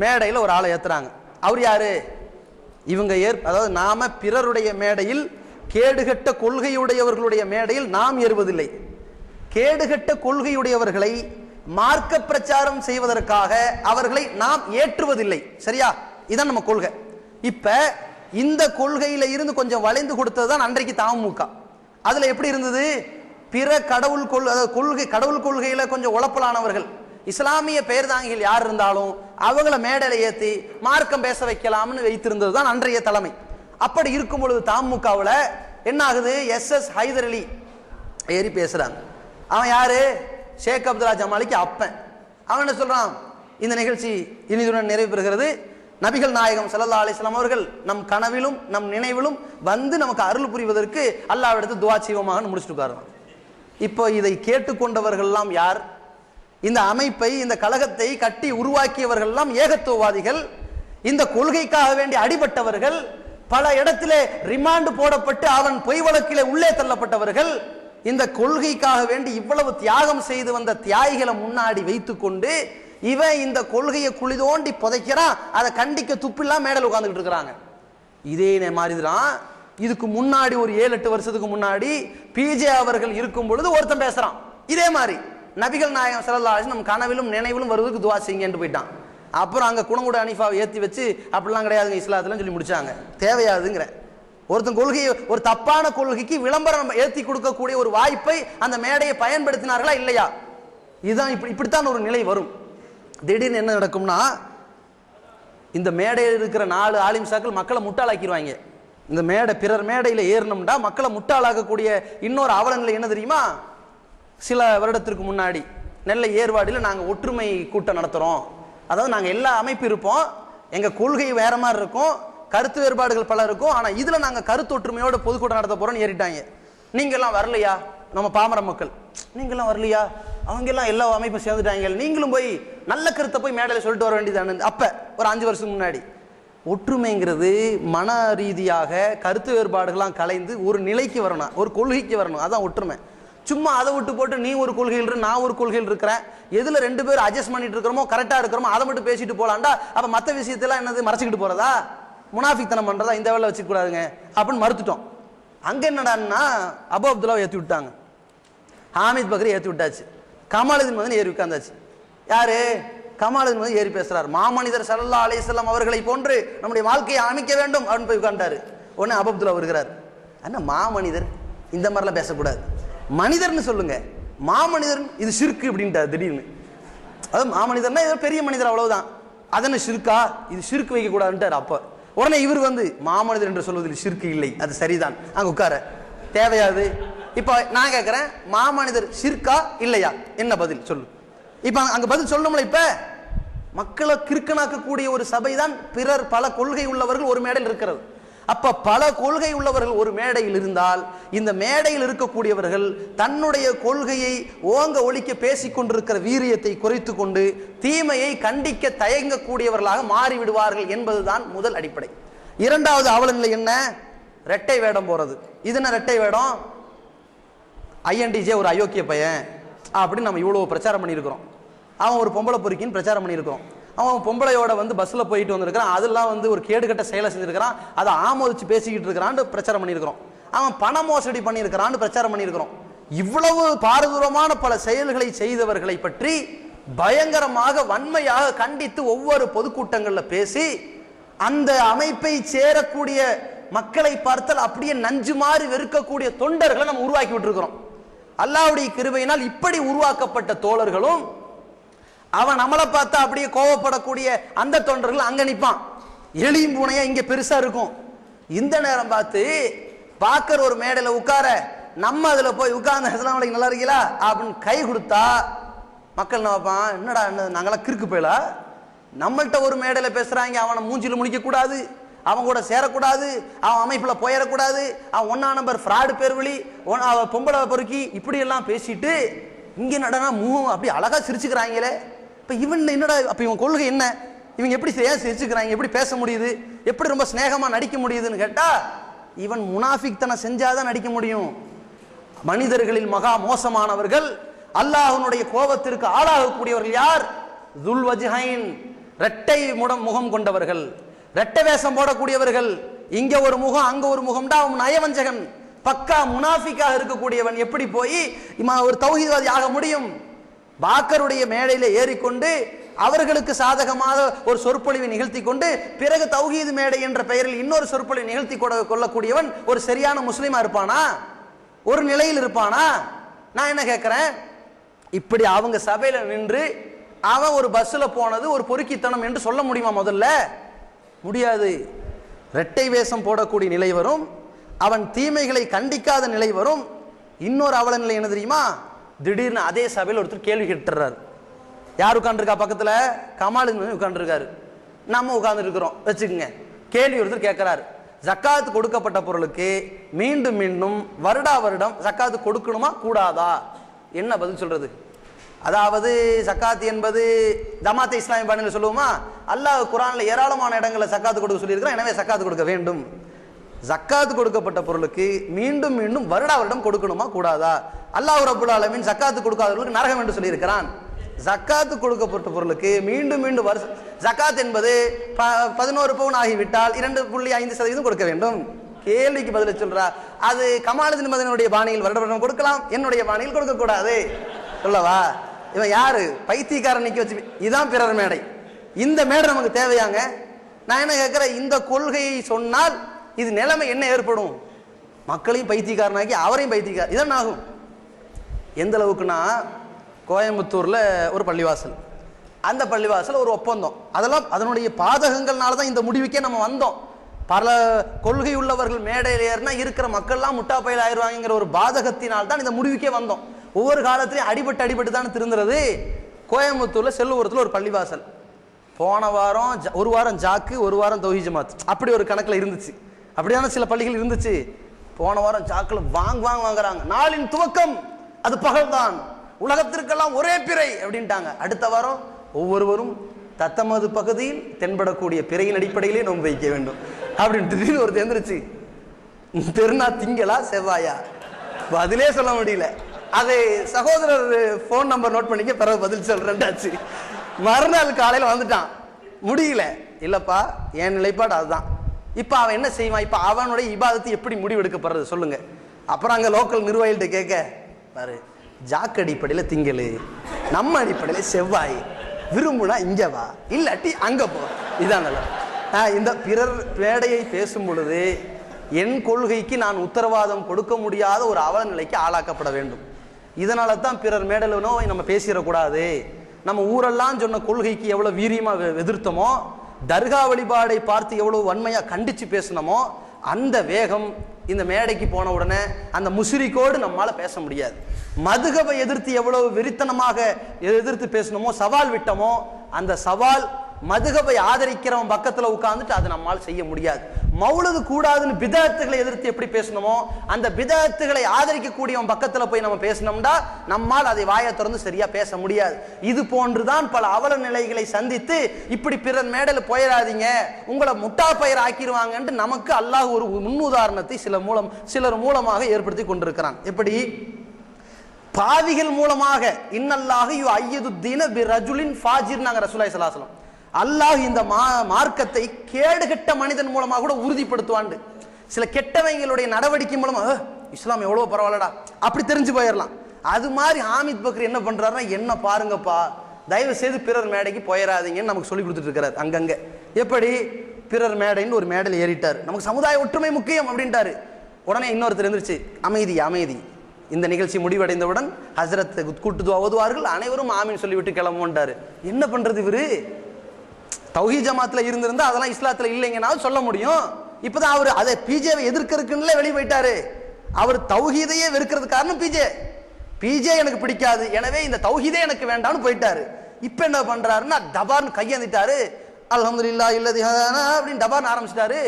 மேடையில் ஒரு ஆளை ஏத்துறாங்க. அவர் யாரு? இவங்க அதாவது நாம பிறருடைய மேடையில், கேடுகட்ட கொள்கையுடையவர்களுடைய மேடையில் நாம் ஏறுவதில்லை. கேடுகட்ட கொள்கையுடையவர்களை மார்க்க பிரச்சாரம் செய்வதற்காக அவர்களை நாம் ஏற்றுவதில்லை. சரியா? இதான் நம்ம கொள்கை. இப்ப இந்த கொள்கையில இருந்து கொஞ்சம் வளைந்து கொடுத்ததுதான் அன்றைக்கு தமுமுக. அதுல எப்படி இருந்தது? பிற கடவுள் கொள்கை, கடவுள் கொள்கையில கொஞ்சம் உழப்பலானவர்கள், இஸ்லாமிய பெயர் தாங்கிகள் யார் இருந்தாலும் அவங்கள மேடையில ஏத்தி மார்க்கம் பேச வைக்கலாம்னு வைத்திருந்தது தான் அன்றைய தலைமை. அப்படி இருக்கும் பொழுது தமுமுகவுல என்ன ஆகுது? எஸ் ஹைதர் அலி ஏறி பேசுறாங்க. அவன் யாரு? ஷேக் அப்துல்லா ஜமாலிக்கு அப்பன். அவன் என்ன சொல்றான்? இந்த நிகழ்ச்சி இனிதுடன் நிறைவு பெறுகிறது. நபிகள் நாயகம் ஸல்லல்லாஹு அலைஹி வஸல்லம் அவர்கள் நம் கனவிலும் நம் நினைவிலும் வந்து நமக்கு அருள் புரிவதற்கு அல்லாஹ்விடத்து துஆ செய்வோமாக முடிச்சுட்டு உட்காருவான். இப்போ இதை கேட்டுக்கொண்டவர்கள் எல்லாம் யார்? இந்த அமைப்பை, இந்த கழகத்தை கட்டி உருவாக்கியவர்கள் எல்லாம் ஏகத்துவவாதிகள், இந்த கொள்கைக்காக வேண்டி அடிபட்டவர்கள், பல இடத்திலே ரிமாண்ட் போடப்பட்டு அவன் பொய் வழக்கிலே உள்ளே தள்ளப்பட்டவர்கள். இந்த கொள்கைக்காக வேண்டி இவ்வளவு தியாகம் செய்து வந்த தியாகிகளை முன்னாடி வைத்துக் கொண்டு இவன் இந்த கொள்கையை குழி தோண்டி புதைக்கிறான். அதை கண்டிக்க துப்பில்லாம் மேடல் உட்கார்ந்துட்டு இருக்கிறாங்க. இதே மாதிரிதான் இதுக்கு முன்னாடி ஒரு 7-8 வருஷத்துக்கு முன்னாடி பிஜே அவர்கள் இருக்கும் பொழுது ஒருத்தன் பேசுறான். இதே மாதிரி நபிகள் நாயகம் ஸல்லல்லாஹு அலைஹி வஸல்லம் நம் கனவிலும் நினைவிலும் வருவதற்கு துஆ செய்யுங்கன்னு போயிட்டான். அப்புறம் அங்க குணங்குட அனிஃபாவை ஏற்றி வச்சு அப்படிலாம் கிடையாதுங்க இஸ்லாத்துல சொல்லி முடிச்சாங்க. தேவையாதுங்கிற ஒருத்தன் கொள்கையை, ஒரு தப்பான கொள்கைக்கு விளம்பரம் ஏற்றி கொடுக்கக்கூடிய ஒரு வாய்ப்பை அந்த மேடையை பயன்படுத்தினார்களா இல்லையா? இதுதான் இப்படித்தான் ஒரு நிலை வரும். திடீர்னு என்ன நடக்கும்னா, இந்த மேடையில் இருக்கிற 4 ஆலிம்சாக்கள் மக்களை முட்டாளாக்கிடுவாங்க. இந்த மேடை, பிறர் மேடையில் ஏறணும்டா மக்களை முட்டாளாக்கக்கூடிய இன்னொரு அவல நிலை என்ன தெரியுமா? சில வருடத்திற்கு முன்னாடி நெல்லை ஏர்வாடியில் நாங்கள் ஒற்றுமை கூட்டம் நடத்துகிறோம். அதாவது நாங்கள் எல்லா அமைப்பு இருப்போம், எங்கள் கொள்கை வேற மாதிரி இருக்கும், கருத்து வேறுபாடுகள் பல இருக்கும், ஆனால் இதில் நாங்கள் கருத்து ஒற்றுமையோட பொதுக்கூட்டம் நடத்த போகிறோன்னு ஏறிட்டாங்க. நீங்கள்லாம் வரலையா? நம்ம பாமர மக்கள், நீங்கள்லாம் வரலையா? அவங்கெல்லாம் எல்லா அமைப்பும் சேர்ந்துட்டாங்க, நீங்களும் போய் நல்ல கருத்தை போய் மேடையில் சொல்லிட்டு வர வேண்டியதானு. அப்போ ஒரு 5 வருஷத்துக்கு முன்னாடி ஒற்றுமைங்கிறது மன ரீதியாக கருத்து வேறுபாடுகள்லாம் கலைந்து ஒரு நிலைக்கு வரணும், ஒரு கொள்கைக்கு வரணும். அதான் ஒற்றுமை. சும்மா அதை விட்டு போட்டு நீ ஒரு கொள்கையில் நான் ஒரு கொள்கையில் இருக்கிறேன், எதுல 2 பேரும் அட்ஜஸ்ட் பண்ணிட்டு இருக்கிறோமோ கரெக்டா இருக்கிறோமோ அதை மட்டும் பேசிட்டு போலாம்டா. அப்ப மற்ற விஷயத்தெல்லாம் என்னது மறைச்சிக்கிட்டு போறதா, முனாஃபிக்தனம் பண்றதா, இந்த வேலை வச்சுக்க கூடாதுங்க அப்படின்னு மறுத்துட்டோம். அங்க என்னடான்னா அபு அப்துல்லாவை ஏற்றி விட்டாங்க, ஹாமித் பக்ரி ஏற்றி விட்டாச்சு, கமாலுதீன் மதன் ஏறி உட்கார்ந்தாச்சு. யாரு? கமாலுதீன் மதன் ஏறி பேசுறாரு. மாமனிதர் ஸல்லல்லாஹு அலைஹி வஸல்லம் அவர்களை போன்று நம்முடைய வாழ்க்கையை அமைக்க வேண்டும் அப்படின்னு போய் உட்கார்ந்தாரு. உடனே அபு அப்துல்லா வருகிறார். என்ன மாமனிதர், இந்த மாதிரிலாம் பேசக்கூடாது, மனிதர்னு சொல்லுங்க, மாமனிதர் இது ஷிர்க் அப்படின்ட்டார் திடீர்னு. அது மாமனிதர்னா ஏதோ பெரிய மனிதர் அவ்வளவுதான், அதனை ஷிர்கா, இது ஷிர்க் வைக்க கூடாதுன்ட்டார். அப்ப உடனே இவர் வந்து மாமனிதர் என்று சொல்வதில் ஷிர்க் இல்லை, அது சரிதான், அங்க உட்கார தேவையாது. இப்ப நான் கேட்கிறேன், மாமனிதர் ஷிர்கா இல்லையா? என்ன பதில் சொல்லு. இப்ப அங்க பதில் சொல்லணும்ல. இப்ப மக்களை கிறுக்கனாக்கக்கூடிய ஒரு சபை தான் பிறர் பல கொள்கை உள்ளவர்கள் ஒரு மேடையில் இருக்கிறது. அப்ப பல கொள்கை உள்ளவர்கள் ஒரு மேடையில் இருந்தால் இந்த மேடையில் இருக்கக்கூடியவர்கள் தன்னுடைய கொள்கையை ஓங்க ஒழிக்க பேசிக் கொண்டிருக்கிற வீரியத்தை குறைத்து கொண்டு தீமையை கண்டிக்க தயங்கக்கூடியவர்களாக மாறிவிடுவார்கள் என்பதுதான் முதல் அடிப்படை. இரண்டாவது அவல நிலை என்ன? ரெட்டை வேடம் போறது. இது என்ன ரெட்டை வேடம்? ஐஎன்டிஜே ஒரு அயோக்கிய பையன் அப்படின்னு நம்ம இவ்வளவு பிரச்சாரம் பண்ணியிருக்கிறோம். அவன் ஒரு பொம்பளை பொறுக்கின்னு பிரச்சாரம் பண்ணியிருக்கிறோம். அவன் பொம்பளையோட வந்து பஸ்ல போயிட்டு வந்திருக்கிறான், அதெல்லாம் வந்து ஒரு கேடுகட்ட செயலை செஞ்சிருக்கிறான், அதை ஆமோதிச்சு பேசிக்கிட்டு இருக்கிறான்னு பிரச்சாரம் பண்ணியிருக்கிறோம். அவன் பண மோசடி பண்ணியிருக்கிறான்னு பிரச்சாரம் பண்ணியிருக்கிறோம். இவ்வளவு பாரதூரமான பல செயல்களை செய்தவர்களை பற்றி பயங்கரமாக வன்மையாக கண்டித்து ஒவ்வொரு பொதுக்கூட்டங்கள்ல பேசி அந்த அமைப்பை சேரக்கூடிய மக்களை பார்த்தால் அப்படியே நஞ்சு மாறி வெறுக்கக்கூடிய தொண்டர்களை நம்ம உருவாக்கி விட்டுருக்கிறோம். அல்லாஹ்வுடைய கிருபையினால் இப்படி உருவாக்கப்பட்ட தோழர்களும் அவன் நம்மளை பார்த்தா அப்படியே கோவப்படக்கூடிய அந்த தொண்டர்கள் அங்க நிற்பான். எளியும் பூனையா இங்க பெருசா இருக்கும். இந்த நேரம் பார்த்து பாக்கர் ஒரு மேடையில உட்கார, நம்ம அதுல போய் உட்கார்ந்து அஸ்ஸலாமு அலைக்கும் நல்லா இருக்கீங்களா அப்படின்னு கை கொடுத்தா மக்கள் நினைப்பான், என்னடா நாங்களாம் கிறுக்கு போயிலா, நம்மள்கிட்ட ஒரு மேடையில பேசுறாங்க, அவனை மூஞ்சில முடிக்க கூடாது, அவன் கூட சேரக்கூடாது, அவன் அமைப்புல போயிடக்கூடாது, அவன் 1ஆம் நம்பர் ஃப்ராடு பேர்வழி, பொம்பளை பொறுக்கி இப்படி எல்லாம் பேசிட்டு இங்க நடனா முகம் அப்படி அழகா சிரிச்சுக்கிறாங்களே. இப்ப இவன் என்னடா, அப்ப இவன் கொள்கை என்ன, இவங்க எப்படி ஏன் சிரிச்சுக்கிறாங்க, எப்படி பேச முடியுது, எப்படி ரொம்ப ஸ்நேகமா நடிக்க முடியுதுன்னு கேட்டா, இவன் முனாஃபிக்தனம் செஞ்சாதான் நடிக்க முடியும். மனிதர்களில் மகா மோசமானவர்கள், அல்லாஹ்வுடைய கோபத்திற்கு ஆளாகக்கூடியவர்கள் யார்? துல் வஜ்ஹைன், இரட்டை முகம் கொண்டவர்கள், இரட்டை வேஷம் போடக்கூடியவர்கள். இங்க ஒரு முகம் அங்க ஒரு முகம்டா அவன் நயவஞ்சகன், பக்கா முனாஃபிக்காக இருக்கக்கூடியவன் எப்படி போய் ஒரு தௌஹீத்வாதி ஆக முடியும்? பாக்கருடைய மேடையில ஏறிக்கொண்டு அவர்களுக்கு சாதகமாக ஒரு சொற்பொழிவை நிகழ்த்தி கொண்டு பிறகு தௌஹீத் மேடை என்ற பெயரில் இன்னொரு சொற்பொழிவை நிகழ்த்தி கொள்ளக்கூடியவன் ஒரு சரியான முஸ்லிமா இருப்பானா? ஒரு நிலையில் இருப்பானா? நான் என்ன கேட்கிறேன், இப்படி அவங்க சபையில நின்று அவன் ஒரு பஸ்ல போனது ஒரு பொறுக்கித்தனம் என்று சொல்ல முடியுமா? முதல்ல முடியாது. இரட்டை வேஷம் போடக்கூடிய நிலை வரும், அவன் தீமைகளை கண்டிக்காத நிலை வரும். இன்னொரு அவல நிலை என்ன தெரியுமா? திடீர்னு அதே சபையில் ஒருத்தர் கேள்வி கேட்டுறாரு. யார் உட்கார்ந்துருக்கா பக்கத்துல? கமால் உட்கார்ந்துருக்காரு, நம்ம உட்கார்ந்து இருக்கிறோம் வச்சுக்கோங்க. கேள்வி ஒருத்தர் கேட்கிறாரு, ஜக்காத் கொடுக்கப்பட்ட பொருளுக்கு மீண்டும் மீண்டும் வருடா வருடம் ஜக்காத்து கொடுக்கணுமா கூடாதா? என்ன பதில் சொல்றது? அதாவது ஜக்காத் என்பது ஜமாத் இஸ்லாமிய பாணியில் சொல்லுவோமா? அல்லாஹ் குர்ஆன்ல ஏராளமான இடங்களை ஜக்காத் கொடுக்க சொல்லியிருக்கிறான், எனவே ஜக்காத் கொடுக்க வேண்டும். ஜக்காத் கொடுக்கப்பட்ட பொருளுக்கு மீண்டும் மீண்டும் வருடா வருடம் கொடுக்கணுமா கூடாதா? அல்லாஹ் ரப்புல் ஆலமீன் ஜக்காத் கொடுக்காதவர்களுக்கு நரகம் என்று சொல்லியிருக்கிறான். ஜக்காத்து கொடுக்கப்பட்ட பொருளுக்கு மீண்டும் மீண்டும் ஜக்காத் என்பது 11 பவுன் ஆகிவிட்டால் 2.5% கொடுக்க வேண்டும். கேள்விக்கு பதில சொல்றா, அது கமாலுதீன் மதனுடைய பாணியில் வருட வருடம் கொடுக்கலாம், என்னுடைய பாணியில் கொடுக்க கூடாது சொல்லவா? இவன் யாரு? பைத்தியக்காரன் நிக்க வச்சு. இதுதான் பிறர் மேடை. இந்த மேடை நமக்கு தேவையாங்க? நான் என்ன கேட்கிறேன், இந்த கொள்கையை சொன்னால் இது நிலைமை என்ன ஏற்படும்? மக்களையும் பைத்தியக்காரனாக்கி அவரையும் பைத்தியக்காரன். இதன் ஆகும். எந்த அளவுக்குன்னா, கோயம்புத்தூர்ல ஒரு பள்ளிவாசல், அந்த பள்ளிவாசல் ஒரு ஒப்பந்தம், அதெல்லாம் அதனுடைய பாதகங்கள்னால தான் இந்த முடிவுக்கே நம்ம வந்தோம். பல கொள்கை உள்ளவர்கள் மேடையில் ஏறினா இருக்கிற மக்கள்லாம் முட்டா பயில் ஆயிடுவாங்கிற ஒரு பாதகத்தினால் தான் இந்த முடிவுக்கே வந்தோம். ஒவ்வொரு காலத்திலையும் அடிபட்டு தான் திருந்துறது. கோயம்புத்தூர்ல செல்லுவரத்தில் ஒரு பள்ளிவாசல், போன வாரம் ஒரு வாரம் ஜாக்கு, ஒரு வாரம் தௌஹீத் ஜமாத், அப்படி ஒரு கணக்கில் இருந்துச்சு. அப்படியான சில பள்ளிகள் இருந்துச்சு. போன வாரம் ஜாக்கில் வாங்குறாங்க, நாளின் துவக்கம் அது பகல்தான், உலகத்திற்கெல்லாம் ஒரே பிறை அப்படின்ட்டாங்க. அடுத்த வாரம் ஒவ்வொருவரும் தத்தமது பகுதியில் தென்படக்கூடிய பிறையின் அடிப்படையிலே நோன்பு வைக்க வேண்டும் அப்படின்னு திடீர்னு ஒரு தெரிஞ்சிருச்சு. பெருநா திங்களா செவ்வாயா பதிலே சொல்ல முடியல. அது சகோதரர் போன் நம்பர் நோட் பண்ணிக்க, பிறகு பதில் சொல்றேன்டாச்சு. மறுநாள் காலையில் வந்துட்டான், முடியல. இல்லப்பா என் நிலைப்பாடு அதுதான். இப்ப அவன் என்ன செய்வான்? இப்ப அவனுடைய இபாதத்து எப்படி முடிவெடுக்கப்படுறது சொல்லுங்க. அப்புறம் அங்க லோக்கல் நிர்வாகிகிட்ட கேட்க, பாரு ஜாக் அடிப்படையில் திங்களு, நம்ம அடிப்படையில் செவ்வாய், விரும்புனா இங்க வா, இல்லாட்டி அங்க போ. இதான் இந்த பிறர் மேடையை பேசும் பொழுது என் கொள்கைக்கு நான் உத்தரவாதம் கொடுக்க முடியாத ஒரு அவல நிலைக்கு ஆளாக்கப்பட வேண்டும். இதனால தான் பிறர் மேடலனோ நம்ம பேசிடக்கூடாது. நம்ம ஊரெல்லாம் சொன்ன கொள்கைக்கு எவ்வளவு வீரியமா எதிர்த்தமோ, தர்கா வழிபாடை பார்த்து எவ்வளவு வன்மையா கண்டிச்சு பேசணுமோ, அந்த வேகம் இந்த மேடைக்கு போன உடனே அந்த முஸ்ரிக்கோடு நம்மால பேச முடியாது. மதுகபை எதிர்த்து எவ்வளவு வெறித்தனமாக எதிர்த்து பேசணுமோ, சவால் விட்டமோ, அந்த சவால் மதுகபை ஆதரிக்கிறவன் பக்கத்துல உட்கார்ந்துட்டு அதை நம்மால் செய்ய முடியாது. மௌலது கூடாதுன்னு பிதஅத்துகளை எதிர்த்து எப்படி பேசணுமோ, அந்த பிதஅத்துகளை ஆதரிக்கக்கூடியவன் பக்கத்துல போய் நம்ம பேசணும்டா நம்மால் அதை வாயை திறந்து சரியா பேச முடியாது. இது போன்றுதான் பல அவல நிலைகளை சந்தித்து இப்படி பிறர் மேடையில் போயிடாதீங்க, உங்களை முட்டா பயிர் ஆக்கிடுவாங்கன்ட்டு நமக்கு அல்லாஹ் ஒரு முன்னுதாரணத்தை சிலர் மூலமாக ஏற்படுத்தி கொண்டிருக்கிறான். எப்படி? பாவிகள் மூலமாக இன்னல்லாஹு யுஅய்யிதுத்தீன பிரஜுலின் ஃபாஜிர் நாங்க ரசூலுல்லாஹி ஸல்லல்லாஹு அலைஹி வஸல்லம், அல்லாஹ் இந்த மார்க்கத்தை கேடுகெட்ட மனிதன் மூலமாக கூட உறுதிப்படுத்துவாண்டு. சில கெட்டவங்களுடைய நடவடிக்கை மூலமா இஸ்லாம் எவ்வளவு பரவாயில்லடா அப்படி தெரிஞ்சு போயிடலாம். அது மாதிரி ஹாமித் பக்ரி என்ன பண்றாருன்னா, என்ன பாருங்கப்பா, தயவு செய்து பிறர் மேடைக்கு போயிடாதீங்கன்னு நமக்கு சொல்லி கொடுத்துட்டு இருக்கிறார். அங்கங்க எப்படி பிறர் மேடைன்னு ஒரு மேடையில் ஏறிட்டார், நமக்கு சமுதாய ஒற்றுமை முக்கியம் அப்படின்ட்டாரு. உடனே இன்னொருத்தர் இருந்துருச்சு, அமைதி அமைதி, இந்த நிகழ்ச்சி முடிவடைந்தவுடன் ஹஸ்ரத் கூட்டு துவா ஓதுவார்கள், அனைவரும் ஆமீன் சொல்லிவிட்டு கிளம்புன்றாரு. என்ன பண்றது இவரு? தௌஹீத் ஜமாத்துல இருந்திருந்தா அதெல்லாம் இஸ்லாத்துல இல்லைங்கனாலும் சொல்ல முடியும். இப்பதான் அவர் அதை பிஜேவை எதிர்க்கிறதுக்குன்னு வெளியே போயிட்டாரு. அவர் தௌஹீதையே வெறுக்கிறது காரணம் பிஜே எனக்கு பிடிக்காது, எனவே இந்த தௌஹீதே எனக்கு வேண்டாம்னு போயிட்டாரு. இப்ப என்ன பண்றாருன்னா டபார்னு கையேந்திட்டாரு. அல்ஹம்துலில்லாஹ் இல்லதி ஹதானா அப்படின்னு டபார்னு ஆரம்பிச்சிட்டாரு.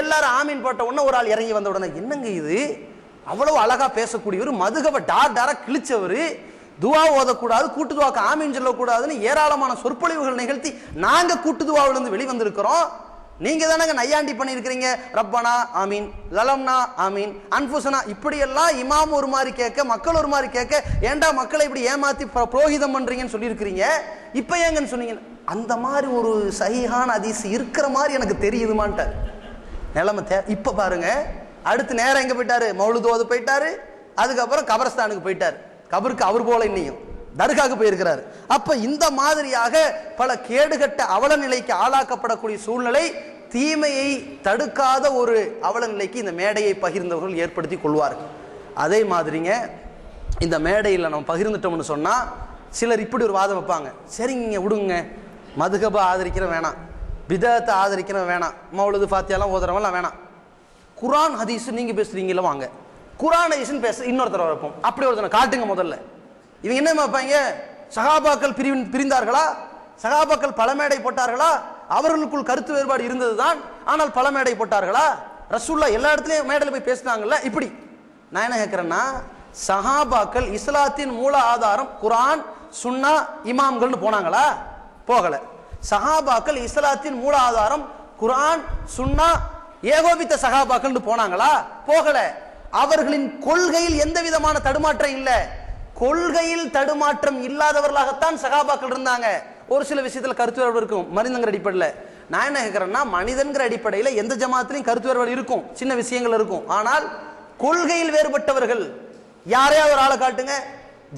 எல்லாரும் ஆமீன் போட்ட உடனே ஒரு ஆள் இறங்கி வந்த உடனே, என்னங்க இது, அவ்வளவு அழகா பேசக்கூடியவர், மதுகவை டாரா கிழிச்சவர், துவா ஓதக்கூடாது, கூட்டு துவாக்கு ஆமீன் சொல்லக்கூடாதுன்னு ஏராளமான சொற்பொழிவுகள் நிகழ்த்தி நாங்க கூட்டு துவாவிலிருந்து வெளிவந்திருக்கிறோம். நீங்க தானங்க நையாண்டி பண்ணியிருக்கிறீங்க. ரப்பனா ஆமீன், லலம்னா ஆமீன், அன்புசனா, இப்படியெல்லாம் இமாம் ஒரு மாதிரி கேட்க, மக்கள் ஒரு மாதிரி கேட்க, ஏண்டா மக்களை இப்படி ஏமாத்தி புரோகிதம் பண்றீங்கன்னு சொல்லியிருக்கிறீங்க. இப்ப ஏங்கன்னு சொன்னீங்க. அந்த மாதிரி ஒரு சஹீஹான ஹதீஸ் இருக்கிற மாதிரி எனக்கு தெரியுதுமான்ட்டார். நிலைமை இப்ப பாருங்க. அடுத்து நேரம் எங்க போயிட்டாரு? மௌலுது ஓத போயிட்டாரு. அதுக்கப்புறம் கபரஸ்தானுக்கு போயிட்டாரு. கபருக்கு அவர் போல இன்னையும் தர்காக்கு போயிருக்கிறாரு. அப்ப இந்த மாதிரியாக பல கேடுகட்ட அவல நிலைக்கு ஆளாக்கப்படக்கூடிய சூழ்நிலை, தீமையை தடுக்காத ஒரு அவல நிலைக்கு இந்த மேடையை பகிர்ந்தவர்கள் ஏற்படுத்தி கொள்வார்கள். அதே மாதிரிங்க இந்த மேடையில் நம்ம பகிர்ந்துட்டோம்னு சொன்னா சிலர் இப்படி ஒரு வாதம் வைப்பாங்க. சரிங்க விடுங்க, மதுகபை ஆதரிக்கிற வேணாம், பிதத்தை ஆதரிக்கிற வேணாம், மௌலுது ஃபாத்தியாலாம் ஓதுறவெல்லாம் வேணாம், குரான் ஹதீஸ் நீங்க பேசுறீங்களா, வாங்க குரான் ஹதீஸ்னு பேச இன்னொருத்தர வைப்போம். அப்படி ஒருத்தனை காட்டுங்க முதல்ல. இவங்க என்ன வைப்பாங்க? சகாபாக்கள் பிரிந்தார்களா? சகாபாக்கள் பல மேடை போட்டார்களா? அவர்களுக்குள் கருத்து வேறுபாடு இருந்ததுதான், ஆனால் பல மேடை போட்டார்களா? ரசூல்லா எல்லா இடத்துலயும் மேடையில் போய் பேசினாங்கல்ல. இப்படி நான் என்ன கேட்கிறேன்னா, சஹாபாக்கள் இஸ்லாத்தின் மூல ஆதாரம் குரான் சுன்னா இமாம்கள்னு போனாங்களா? போகல. சஹாபாக்கள் இஸ்லாத்தின் மூல ஆதாரம் குரான் சுன்னா ஏகோபித்த சஹாபாக்கள் போனாங்களா? போகல. அவர்களின் கொள்கையில் எந்த விதமான தடுமாற்றம் இல்லை. கொள்கையில் தடுமாற்றம் இல்லாதவர்களாகத்தான் சகாபாக்கள் இருந்தாங்க. ஒரு சில விஷயத்துல கருத்து வேறுபாடு இருக்கும் மனிதங்கிற அடிப்படையில். நான் என்ன கேட்கிறேன்னா, மனிதன்கிற அடிப்படையில் எந்த ஜமாத்திலையும் கருத்து வேறுபாடு இருக்கும், சின்ன விஷயங்கள் இருக்கும். ஆனால் கொள்கையில் வேறுபட்டவர்கள் யாரையாவது ஒரு ஆளை காட்டுங்க,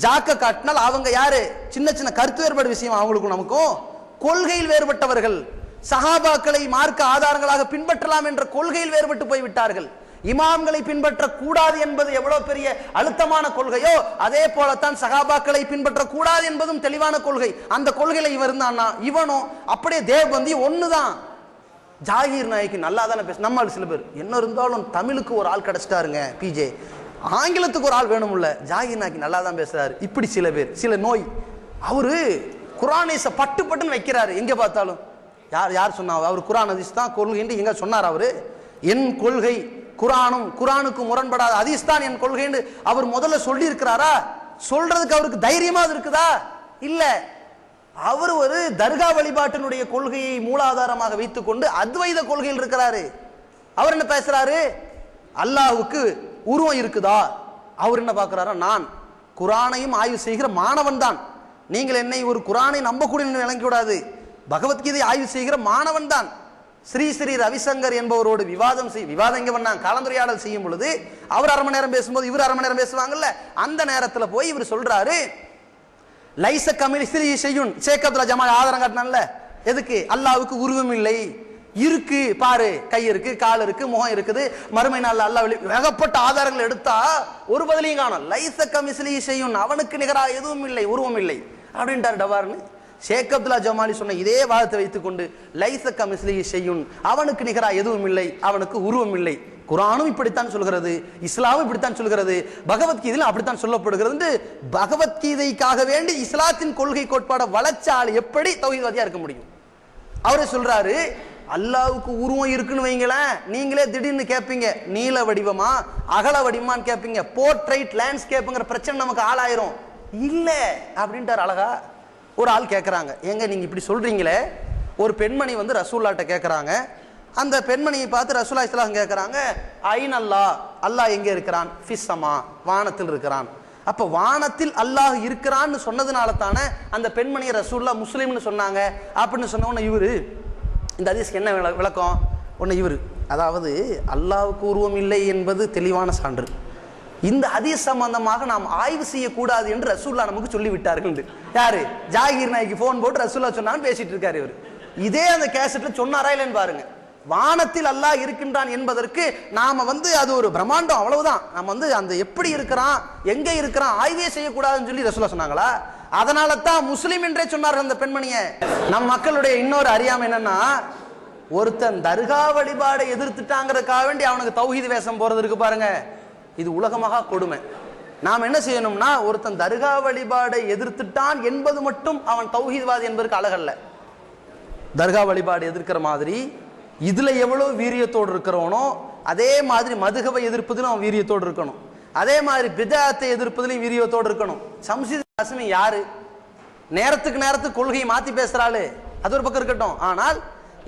ஜாக்க காட்டினால் அவங்க யாரு? சின்ன சின்ன கருத்து வேறுபாடு விஷயம் அவங்களுக்கும் நமக்கும். கொள்கையில் வேறுபட்டவர்கள் சஹாபாக்களை மார்க்க ஆதாரங்களாக பின்பற்றலாம் என்ற கொள்கையில் வேறுபட்டு போய்விட்டார்கள். இமாம்களை பின்பற்ற கூடாது என்பது எவ்வளவு பெரிய அழுத்தமான கொள்கையோ, அதே போலத்தான் சஹாபாக்களை பின்பற்ற கூடாது என்பதும் தெளிவான கொள்கை. அந்த கொள்கையில இவன் இருந்தான்னா இவனும் அப்படியே தேவபந்தி ஒண்ணுதான். ஜாகிர் நாய்க்கு நல்லா தானே பேச, நம்ம சில பேர் என்ன இருந்தாலும் தமிழுக்கு ஒரு ஆள் கிடைச்சிட்டாருங்க பிஜே, ஆங்கிலத்துக்கு ஒரு ஆள் வேணும்ல, ஜாகிர் நாய்க்கு நல்லா தான் பேசுறாரு. இப்படி சில பேர், சில நோய். அவரு குரானேச பட்டு பட்டுன்னு வைக்கிறாரு எங்க பார்த்தாலும். யார் யார் சொன்னா? அவர் குரான் ஹதீஸ் தான் கொள்கைன்னு எங்க சொன்னார்? அவரு என் கொள்கை குரானும் குரானுக்கு முரண்படாத ஹதீஸ் தான் என் கொள்கைன்னு அவர் முதல்ல சொல்லி இருக்கிறாரா? சொல்றதுக்கு அவருக்கு தைரியமா இருக்குதா? இல்ல. அவர் ஒரு தர்கா வழிபாட்டினுடைய கொள்கையை மூலாதாரமாக வைத்துக் கொண்டு அத்வைத கொள்கையில் இருக்கிறாரு. அவர் என்ன பேசுறாரு? அல்லாஹ்வுக்கு உருவம் இருக்குதா? அவர் என்ன பார்க்கிறாரா? நான் குரானையும் ஆய்வு செய்கிற மாணவன் தான். நீங்கள் என்னை ஒரு குரானை நம்பக்கூடிய விளங்கி விடாது. பகவத்கீதை ஆய்வு செய்கிற மாணவன் தான். ஸ்ரீ ஸ்ரீ ரவிசங்கர் என்பவரோடு விவாதம் எங்க பண்ணாங்க? கலந்துரையாடல் செய்யும் பொழுது அவர் அரை மணி நேரம் பேசும்போது இவர் அரை மணி நேரம் பேசுவாங்கல்ல, அந்த நேரத்தில் போய் இவர் சொல்றாரு, லைச கமில் ஸ்ரீ செய்யும் ஷேக் அப்துல்லா ஜமால் ஆதாரம் காட்டினான்ல, எதுக்கு? அல்லாஹ்வுக்கு உருவம் இல்லை. இருக்கு பாரு, கை இருக்கு, கால் இருக்கு, முகம் இருக்குது, மறுமை நாள் அல்லாஹ் ஏகப்பட்ட ஆதாரங்கள் எடுத்தா ஒரு பதிலையும் காணும். லைச கமிஸ்லி செய்யும், அவனுக்கு நிகரா எதுவும் இல்லை, உருவம் இல்லை அப்படின்ட்டார் டவார்னு. ஷேக் அப்துல்லா ஜமாலி சொன்ன இதே வாதத்தை வைத்துக் கொண்டு லைச கமிஸ்லி செய்யும், அவனுக்கு நிகரா எதுவும் இல்லை, அவனுக்கு உருவம் இல்லை. குரானும் இப்படித்தான் சொல்கிறது, இஸ்லாமும் இப்படித்தான் சொல்கிறது, பகவத்கீதையிலும் அப்படித்தான் சொல்லப்படுகிறது. பகவத்கீதைக்காக வேண்டி இஸ்லாத்தின் கொள்கை கோட்பாட வளர்ச்சால் எப்படி தௌஹீத்வாதியா இருக்க முடியும்? அவரே சொல்றாரு, அல்லாஹ்வுக்கு உருவம் இருக்குன்னு வைங்களேன், நீங்களே திடீர்னு கேட்பீங்க, நீல வடிவமா அகல வடிவமான்னு கேட்பீங்க, போர்ட்ரைட் லேண்ட்ஸ்கேப்புங்கிற பிரச்சனை நமக்கு ஆளாயிரும். இல்ல அப்படின்ட்டார் அழகா. ஒரு ஆள் கேட்குறாங்க, ஏங்க நீங்கள் இப்படி சொல்கிறீங்களே, ஒரு பெண்மணி வந்து ரசூல்லாட்ட கேட்குறாங்க, அந்த பெண்மணியை பார்த்து ரசூலுல்லாஹி ஸல்லல்லாஹு அலைஹி வஸல்லம் கேட்குறாங்க, ஐன் அல்லாஹ், அல்லாஹ் எங்கே இருக்கிறான்? ஃபிஸ்ஸமா, வானத்தில் இருக்கிறான். அப்போ வானத்தில் அல்லாஹ் இருக்கிறான்னு சொன்னதுனால தானே அந்த பெண்மணியை ரசூலுல்லாஹ் முஸ்லீம்னு சொன்னாங்க அப்படின்னு சொன்ன உடனே இவர் இந்த ஹதீஸ்க்கு என்ன விளக்கம்? ஒன்று இவர், அதாவது அல்லாஹ்வுக்கு உருவம் இல்லை என்பது தெளிவான சான்று, இந்த ஹதீஸ் சம்பந்தமாக நாம் ஆய்வு செய்யக்கூடாது என்று ரசூலுல்லாஹ் நமக்கு சொல்லிவிட்டார்கள். யாரு? ஜாகிர் நாய்க்கு போன் போட்டு ரசூலுல்லாஹ் சொன்னான்னு பேசிட்டு இருக்காரு இவர். இதே அந்த கேசட்ல சொன்னாரா இல்லைன்னு பாருங்க. வானத்தில் அல்லாஹ் இருக்கின்றான் என்பதற்கு நாம அது ஒரு பிரம்மாண்டம், அவ்வளவுதான். நம்ம அந்த எப்படி இருக்கிறான், எங்க இருக்கிறான் ஆய்வே செய்யக்கூடாதுன்னு சொல்லி ரசூலுல்லாஹ் சொன்னாங்களா? அதனால தான் முஸ்லிம் என்றே சொன்னார்கள் அந்த பெண்மணிய. நம் மக்களுடைய இன்னொரு அறியாமை என்னன்னா, ஒருத்தன் தர்கா வழிபாடை எதிர்த்துட்டாங்கிறதுக்காக வேண்டி அவனுக்கு தௌஹீத் வேஷம் போறது இருக்கு பாருங்க, இது உலகமாக கொடுமை. நாம் என்ன செய்யணும்னா, ஒருத்தன் தர்கா வழிபாடை எதிர்த்துட்டான் என்பது மட்டும் அவன் தௌஹீத்வாதி என்பதற்கு அழகல்ல. தர்கா வழிபாடு எதிர்க்கிற மாதிரி இதுல எவ்வளவு வீரியத்தோடு இருக்கிறவனோ அதே மாதிரி மதுகவை எதிர்ப்பதிலும் அவன் வீரியத்தோடு இருக்கணும். அதே மாதிரி பிதஅத்தை எதிர்ப்பதிலும் வீரியத்தோடு இருக்கணும். சம்சீத் காசிமி யாரு? நேரத்துக்கு கொள்கையை மாத்தி பேசுறாளு, அது ஒரு பக்கம் இருக்கட்டும். ஆனால்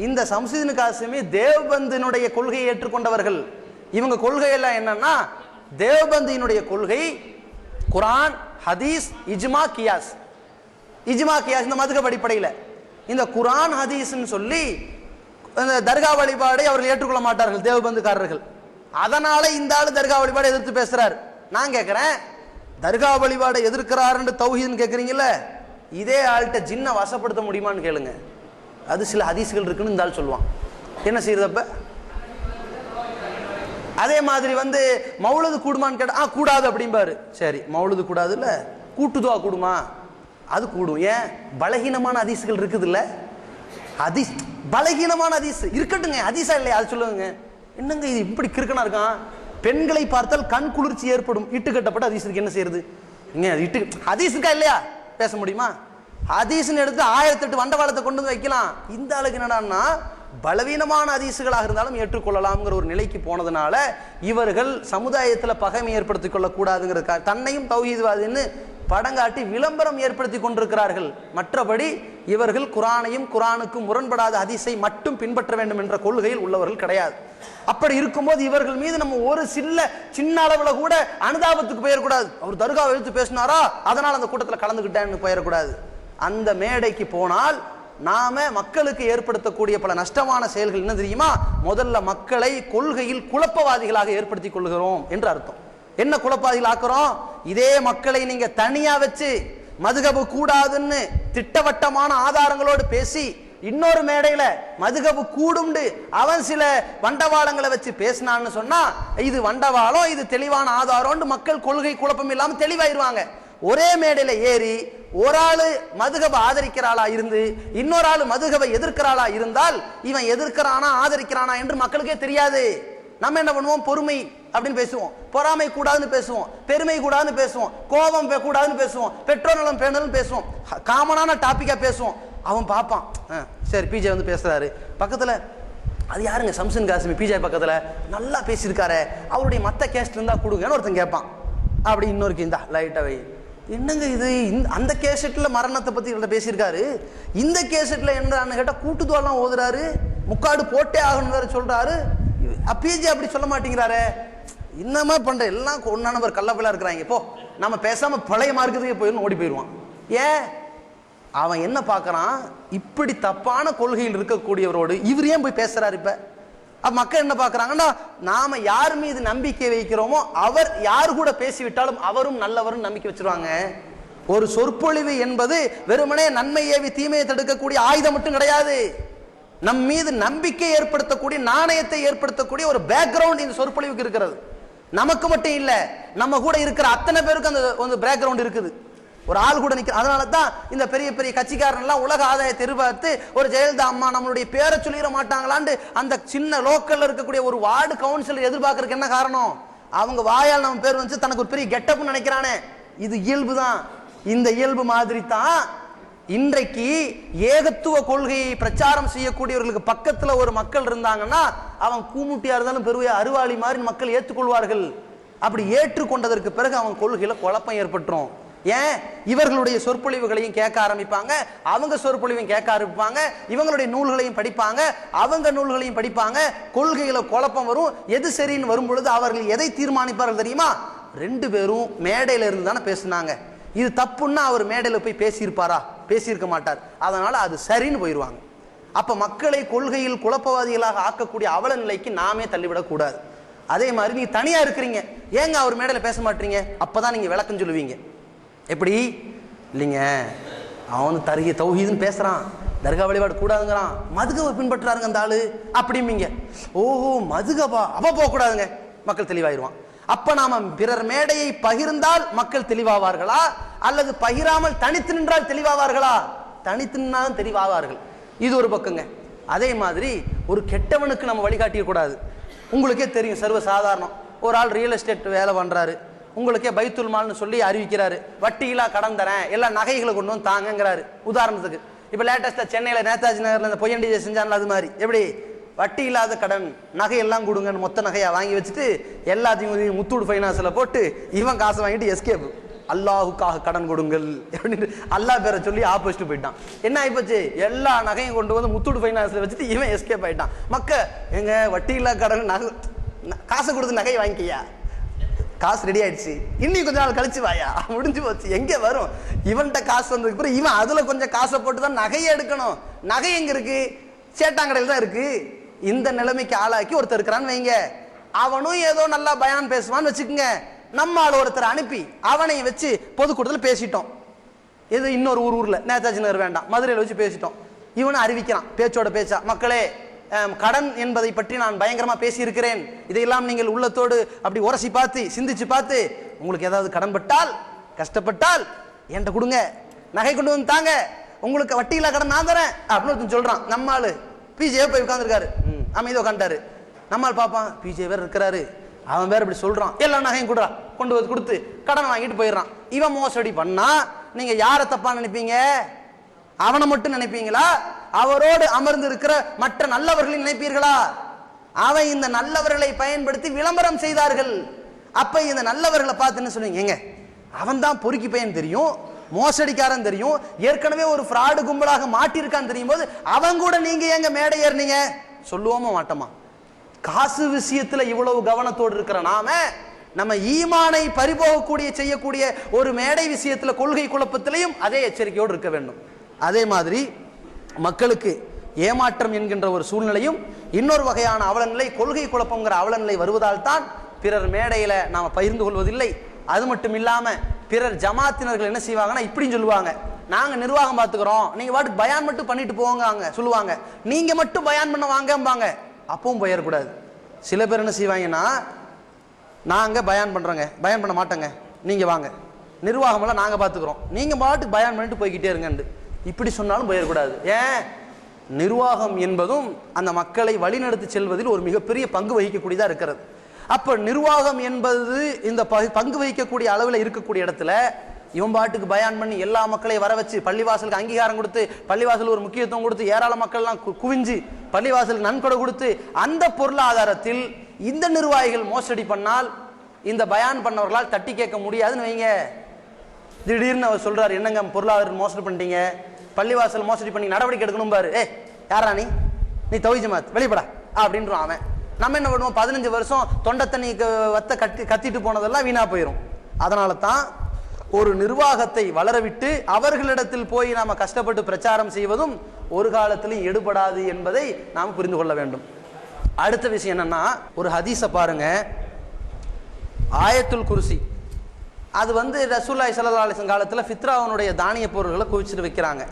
இந்த சம்சீத் காசிமி தேவ்பந்தினுடைய கொள்கையை ஏற்றுக்கொண்டவர்கள். இவங்க கொள்கை எல்லாம் என்னன்னா, தேவ்பந்தியினுடைய கொள்கை குர்ஆன், ஹதீஸ், இஜ்மா, கியாஸ். இஜ்மா, கியாஸ் இந்த மதுகப் அடிப்படையில். இந்த குர்ஆன் ஹதீஸ்ன்னு சொல்லி இந்த தர்கா வழிபாடை அவர்கள் ஏற்றுக்கொள்ள மாட்டார்கள் தேவபந்துக்காரர்கள். அதனால இந்த ஆளு தர்கா வழிபாடை எதிர்த்து பேசுறாரு. நான் கேட்கிறேன், தர்கா வழிபாடை எதிர்க்கிறாருன்னு தௌஹீத்னு கேட்குறீங்கல்ல, இதே ஆள்கிட்ட ஜின்னை வசப்படுத்த முடியுமான்னு கேளுங்க. அது சில ஹதீஸ்கள் இருக்குன்னு இந்த ஆள் சொல்லுவான். என்ன செய்யறதப்ப? அதே மாதிரி மௌலுது கூடுமான்னு கேட்டா கூடாது அப்படிம்பாரு. சரி, மௌலுது கூடாது இல்ல, கூட்டுதுவா கூடுமா? அது கூடும். ஏன்? பலகீனமான ஹதீஸ்கள் இருக்குது இல்ல. ஹதீஸ் பலகீனமான ஹதீஸ் இருக்கட்டுங்க, ஹதீஸா இல்லையா அது சொல்லுங்க. என்னங்க இது இப்படி கிறுக்கனா இருக்கான்? பெண்களை பார்த்தால் கண் குளிர்ச்சி ஏற்படும் இட்டு கட்டப்பட்ட ஹதீஸுக்கு என்ன செய்யறது? இட்டு ஹதீஸுக்கா இல்லையா பேச முடியுமா? ஹதீஸ்னு எடுத்து 1008 வண்டவாளத்தை கொண்டு வைக்கலாம். இந்த ஆளுக்கு என்னடான்னா, பலவீனமான ஹதீஸுகளாக இருந்தாலும் ஏற்றுக்கொள்ளலாம்ங்கிற ஒரு நிலைக்கு போனதுனால இவர்கள் சமுதாயத்தில் பகைமை ஏற்படுத்திக் கொள்ளக்கூடாதுங்கிறதுக்காக தன்னையும் தௌஹீத்வாதின்னு படங்காட்டி விளம்பரம் ஏற்படுத்தி கொண்டிருக்கிறார்கள். மற்றபடி இவர்கள் குர்ஆனையும் குர்ஆனுக்கும் முரண்படாத ஹதீஸை மட்டும் பின்பற்ற வேண்டும் என்ற கொள்கையில் உள்ளவர்கள் கிடையாது. அப்படி இருக்கும்போது இவர்கள் மீது நம்ம ஒரு சின்ன அளவுல கூட அனுதாபத்துக்கு போயிடக்கூடாது. அவர் தர்கா எழுத்து பேசினாரா அதனால் அந்த கூட்டத்தில் கலந்துக்கிட்டேன்னு போயிடக்கூடாது. அந்த மேடைக்கு போனால் நாம மக்களுக்கு ஏற்படுத்தக்கூடிய பல நஷ்டமான செயல்கள் என்ன தெரியுமா? முதல்ல மக்களை கொள்கையில் குழப்பவாதிகளாக ஏற்படுத்திக் கொள்கிறோம் என்று அர்த்தம். என்ன குழப்பவாதிகள் ஆக்குறோம்? இதே மக்களை நீங்க தனியா வச்சு மதுகபு கூடாதுன்னு திட்டவட்டமான ஆதாரங்களோடு பேசி, இன்னொரு மேடையில மதுகபு கூடும்டு அவன் சில வண்டவாளங்களை வச்சு பேசினான்னு சொன்னா, இது வண்டவாளம், இது தெளிவான ஆதாரம், மக்கள் கொள்கை குழப்பம் இல்லாம தெளிவாயிருவாங்க. ஒரே மேடையில ஏறி ஒரு ஆளு மதுகபை ஆதரிக்கிறாளா இருந்து இன்னொரு ஆளு மதுகபை எதிர்க்கிறாளா இருந்தால் இவன் எதிர்க்கிறானா ஆதரிக்கிறானா என்று மக்களுக்கே தெரியாது. நம்ம என்ன பண்ணுவோம்? பொறுமை அப்படின்னு பேசுவோம், பொறாமை கூடாதுன்னு பேசுவோம், பெருமை கூடாதுன்னு பேசுவோம், கோபம் கூடாதுன்னு பேசுவோம், பெற்றோர் நலம் பேணுதல்னு பேசுவோம், காமனான டாபிக்கா பேசுவோம். அவன் பார்ப்பான், சரி பிஜே பேசுறாரு பக்கத்துல, அது யாருங்க சம்சன் காசிமி பிஜே பக்கத்துல நல்லா பேசியிருக்காரு, அவருடைய மத்த கேஸ்ட் இருந்தா கொடுங்கன்னு ஒருத்தன் கேட்பான். அப்படி இன்னொருக்கு இந்தா லைட்டா வை, என்னங்க இது அந்த கேசட்ல மரணத்தை பத்தி பேசியிருக்காரு, இந்த கேசட்ல என்னன்னு கேட்டா கூட்டுதுவாலாம் ஓதுறாரு, முக்காடு போட்டே ஆகணும் சொல்றாரு, பிஜே அப்படி சொல்ல மாட்டேங்கிறாரு. என்னமா பண்ற, எல்லாம் ஒன்னானவர் கள்ளப்பிள்ளா இருக்கிறாங்க, போ நம்ம பேசாம பழைய மார்க்கத்துக்கு போயிடும் ஓடி போயிடுவான். ஏன்? அவன் என்ன பார்க்கறான்? இப்படி தப்பான கொள்கையில் இருக்கக்கூடியவரோடு இவர் ஏன் போய் பேசுறாரு? இப்ப மக்கள் என்ன பார்க்கறாங்கன்னா, நாம யார் மீது நம்பிக்கை வைக்கிறோமோ அவர் யார் கூட பேசிவிட்டாலும் அவரும் நல்லவரும் நம்பிக்கை வச்சிருவாங்க. ஒரு சொற்பொழிவு என்பது வெறுமனே நன்மை ஏவி தீமையை தடுக்கக்கூடிய ஆயுதம் மட்டும் கிடையாது. நம் மீது நம்பிக்கை ஏற்படுத்தக்கூடிய, நாணயத்தை ஏற்படுத்தக்கூடிய ஒரு பேக்ரவுண்ட் இந்த சொற்பொழிவுக்கு இருக்கிறது. நமக்கு மட்டும் இல்ல, நம்ம கூட இருக்கிற அத்தனை பேருக்கு அந்த பேக்ரவுண்ட் இருக்குது. ஒரு ஆள் கூட நிற்க. அதனால தான் இந்த பெரிய பெரிய கட்சிக்காரன் எல்லாம் உலக ஆதாயத்தை எதிர்பார்த்து ஒரு ஜெயலலிதா அம்மா நம்மளுடைய பேரை சொல்லிட மாட்டாங்களான்னு அந்த சின்ன லோக்கல்ல இருக்கக்கூடிய ஒரு வார்டு கவுன்சிலர் எதிர்பார்க்கறதுக்கு என்ன காரணம்? அவங்க வாயால் நம்ம பேர் வந்து தனக்கு ஒரு பெரிய கெட்டப்னு நினைக்கிறானே. இது இயல்பு தான். இந்த இயல்பு மாதிரி தான் இன்றைக்கு ஏகத்துவ கொள்கையை பிரச்சாரம் செய்யக்கூடியவர்களுக்கு பக்கத்துல ஒரு மக்கள் இருந்தாங்கன்னா அவன் கூமுட்டியா இருந்தாலும் பெரிய அருவாளி மாதிரி மக்கள் ஏற்றுக்கொள்வார்கள். அப்படி ஏற்றுக்கொண்டதற்கு பிறகு அவன் கொள்கையில குழப்பம் ஏற்பட்டுரும். ஏன்? இவர்களுடைய சொற்பொழிவுகளையும் கேட்க ஆரம்பிப்பாங்க, அவங்க சொற்பொழிவையும் கேட்க ஆரம்பிப்பாங்க, இவங்களுடைய நூல்களையும் படிப்பாங்க, அவங்க நூல்களையும் படிப்பாங்க. கொள்கையில குழப்பம் வரும். எது சரின்னு வரும் பொழுது அவர்கள் எதை தீர்மானிப்பார்கள் தெரியுமா? ரெண்டு பேரும் மேடையில இருந்து தானே பேசினாங்க, இது தப்புன்னா அவர் மேடையில போய் பேசியிருப்பாரா? பேசியிருக்க மாட்டார். அதனால அது சரின்னு போயிடுவாங்க. அப்ப மக்களை கொள்கையில் குழப்பவாதிகளாக ஆக்கக்கூடிய அவல நிலைக்கு நாமே தள்ளிவிடக் கூடாது. அதே மாதிரி நீங்க தனியா இருக்கிறீங்க, ஏங்க அவர் மேடையில பேச மாட்டீங்க? அப்பதான் நீங்க விளக்கம் சொல்லுவீங்க. எப்படி? இல்லைங்க, அவன் தருகி தௌஹீதுன்னு பேசுறான், தர்கா வழிபாடு கூடாதுங்கிறான், மதுகவை பின்பற்றாருங்க அந்த ஆளு அப்படிம்பீங்க. ஓஹோ மதுகபா, அப்ப போகக்கூடாதுங்க, மக்கள் தெளிவாயிருவான். அப்ப நாம பிறர் மேடையை பகிர்ந்தால் மக்கள் தெளிவாவார்களா, அல்லது பகிராமல் தனித்து நின்றால் தெளிவாவார்களா? தனித்து நின்றாலும் தெளிவாவார்கள். இது ஒரு பக்கங்க. அதே மாதிரி ஒரு கெட்டவனுக்கு நம்ம வழிகாட்டிய கூடாது. உங்களுக்கே தெரியும், சர்வ சாதாரணம், ஒரு ஆள் ரியல் எஸ்டேட் வேலை பண்றாரு, உங்களுக்கே பைத்துல் மால்னு சொல்லி அறிவிக்கிறாரு, வட்டியிலா கடன் தரேன், எல்லா நகைகளை கொண்டு வந்து தாங்கிறாரு. உதாரணத்துக்கு இப்ப லேட்டஸ்டா சென்னையில நேதாஜி நகர்ல இந்த பொய்யண்டி செஞ்சான்ல, அது மாதிரி எப்படி வட்டி இல்லாத கடன் நகையெல்லாம் கொடுங்கன்னு மொத்த நகையா வாங்கி வச்சுட்டு எல்லாத்தையும் முத்தூட் ஃபைனான்ஸ்ல போட்டு இவன் காசை வாங்கிட்டு எஸ்கேப். அல்லாஹுக்காக கடன் கொடுங்கள் அப்படின்னு அல்லா பேரை சொல்லி ஆப்போசிட் போயிட்டான். என்ன ஆயிப்போச்சு, எல்லா நகையும் கொண்டு வந்து முத்தூட் ஃபைனான்ஸ்ல வச்சுட்டு இவன் எஸ்கேப் ஆயிட்டான். மக்க எங்க வட்டி இல்லா கடன் நகை காசை கொடுத்து நகை வாங்கிக்கையா, காசு ரெடி ஆயிடுச்சு, இன்னும் கொஞ்ச நாள் கழிச்சு வாயா, முடிஞ்சு போச்சு. எங்க வரும், இவன்கிட்ட காசு வந்ததுக்கு அப்புறம் இவன் அதுல கொஞ்சம் காசை போட்டு தான் நகையை எடுக்கணும். நகை எங்க இருக்கு, சேட்டாங்கடையில் தான் இருக்கு. இந்த நிலைமைக்கு ஆளாக்கி ஒருத்தர் இருக்கிறான்னு வைங்க, அவனும் ஏதோ நல்லா பயான் பேசுவான்னு வச்சுக்கோங்க, நம்ம ஆள் ஒருத்தர் அனுப்பி அவனையும் வச்சு பொதுக்கூட்டத்தில் பேசிட்டோம். இது இன்னொரு ஊர்ல நேதாஜி நகர் வேண்டாம், மதுரையில் வச்சு பேசிட்டோம். இவனும் அறிவிக்கிறான் பேச்சோட பேச்சா, மக்களே கடன் என்பதை பற்றி நான் பயங்கரமா பேசி இருக்கிறேன், இதையெல்லாம் நீங்கள் உள்ளத்தோடு அப்படி உரசி பார்த்து சிந்திச்சு பார்த்து உங்களுக்கு ஏதாவது கடன் பட்டால் கஷ்டப்பட்டால் என்கிட்ட கொடுங்க, நகை கொண்டு வந்து தாங்க, உங்களுக்கு வட்டியில்லா கடன் நான் தரேன் அப்படின்னு சொல்றான். நம்ம ஆளு பிஜே போய் உட்காந்துருக்காரு, அமைதியா உட்காந்துட்டாரு. நம்மால் பாப்பான், பிஜே வேற இருக்கிறாரு, அவன் வேற இப்படி சொல்றான், எல்லா நகையும் கொண்டு வந்து கொடுத்து கடன் வாங்கிட்டு போயிடுறான். இவன் மோசடி பண்ணா நீங்க யாரை தப்பா நினைப்பீங்க? அவனை மட்டும் நினைப்பீங்களா, அவரோடு அமர்ந்து இருக்கிற மற்ற நல்லவர்களை நினைப்பீர்களா? அவன் இந்த நல்லவர்களை பயன்படுத்தி விளம்பரம் செய்தார்கள். அப்ப இந்த நல்லவர்களை பார்த்து என்ன சொல்லுவீங்க, அவன் தான் பொறுக்கி பையன் தெரியும், மோசடிக்காரன் தெரியும், ஏற்கனவே ஒரு ஃப்ராடு கும்பலாக மாட்டிருக்கான்னு தெரியும் போது அவன் கூட நீங்க எங்க மேடை ஏறினீங்க சொல்லுவோமா மாட்டோமா? காசு விஷயத்துல இவ்வளவு கவனத்தோடு இருக்கிற நாம நம்ம ஈமானை பறிபோகக்கூடிய செய்யக்கூடிய ஒரு மேடை விஷயத்துல கொள்கை குழப்பத்திலையும் அதே எச்சரிக்கையோடு இருக்க வேண்டும். அதே மாதிரி மக்களுக்கு ஏமாற்றம் என்கின்ற ஒரு சூழ்நிலையும் இன்னொரு வகையான அவலநிலை, கொள்கை குழப்பங்கிற அவலநிலை வருவதால் தான் பிறர் மேடையில நாம பகிர்ந்து கொள்வதில்லை. அது மட்டும் இல்லாம பிறர் ஜமாத்தினர்கள் என்ன செய்வாங்கன்னா இப்படின்னு சொல்லுவாங்க, நாங்க நிர்வாகம் பார்த்துக்கிறோம், நீங்க பாட்டுக்கு பயான் மட்டும் பண்ணிட்டு போவாங்க சொல்லுவாங்க, நீங்க மட்டும் பயான் பண்ண வாங்கம்பாங்க. அப்பவும் போயிடக்கூடாது. சில பேர் என்ன செய்வாங்கன்னா, நாங்க பயான் பண்றோங்க, பயான் பண்ண மாட்டோங்க, நீங்க வாங்க, நிர்வாகம் எல்லாம் நாங்க பார்த்துக்கிறோம், நீங்க பாட்டுக்கு பயான் பண்ணிட்டு போய்கிட்டே இருங்கன்னு இப்படி சொன்னாலும் போயிடக்கூடாது. ஏன், நிர்வாகம் என்பதும் அந்த மக்களை வழிநடத்தி செல்வதில் ஒரு மிகப்பெரிய பங்கு வகிக்கக்கூடியதா இருக்கிறது. அப்ப நிர்வாகம் என்பது இந்த பங்கு வகிக்கக்கூடிய அளவில் இருக்கக்கூடிய இடத்துல இவன் பாட்டுக்கு பயான் பண்ணி எல்லா மக்களையும் வர வச்சு பள்ளிவாசலுக்கு அங்கீகாரம் கொடுத்து பள்ளிவாசல் ஒரு முக்கியத்துவம் கொடுத்து ஏராள மக்கள்லாம் குவிஞ்சு பள்ளிவாசலுக்கு நன்கொடை கொடுத்து அந்த பொருளாதாரத்தில் இந்த நிர்வாகிகள் மோசடி பண்ணால் இந்த பயான் பண்ணவர்களால் தட்டி கேட்க முடியாதுன்னு வைங்க. திடீர்னு அவர் சொல்றாரு, என்னங்க பொருளாதாரம் மோசடி பண்ணிட்டீங்க, பள்ளிவாசல் மோசடி பண்ணி நடவடிக்கை எடுக்கணும் பாரு, யாரா நீ தௌஹீத் ஜமாத் வெளிப்படா அப்படின்றான் அவன். நம்ம என்ன பண்ணுவோம், 15 வருஷம் தொண்டை தண்ணி கத்திட்டு போனதெல்லாம் வீணா போயிடும். அதனால தான் ஒரு நிர்வாகத்தை வளரவிட்டு அவர்களிடத்தில் போய் நாம கஷ்டப்பட்டு பிரச்சாரம் செய்வதும் ஒரு காலத்திலும் எடுபடாது என்பதை நாம் புரிந்து கொள்ள வேண்டும். அடுத்த விஷயம் என்னன்னா, ஒரு ஹதீஸ பாருங்க, ஆயத்துல் குர்சி, அது ரசூலுல்லாஹி ஸல்லல்லாஹு அலைஹி வஸல்லம் காலத்தில் ஃபித்ராவுடைய தானிய பொருட்களை குவிச்சிட்டு வைக்கிறாங்க.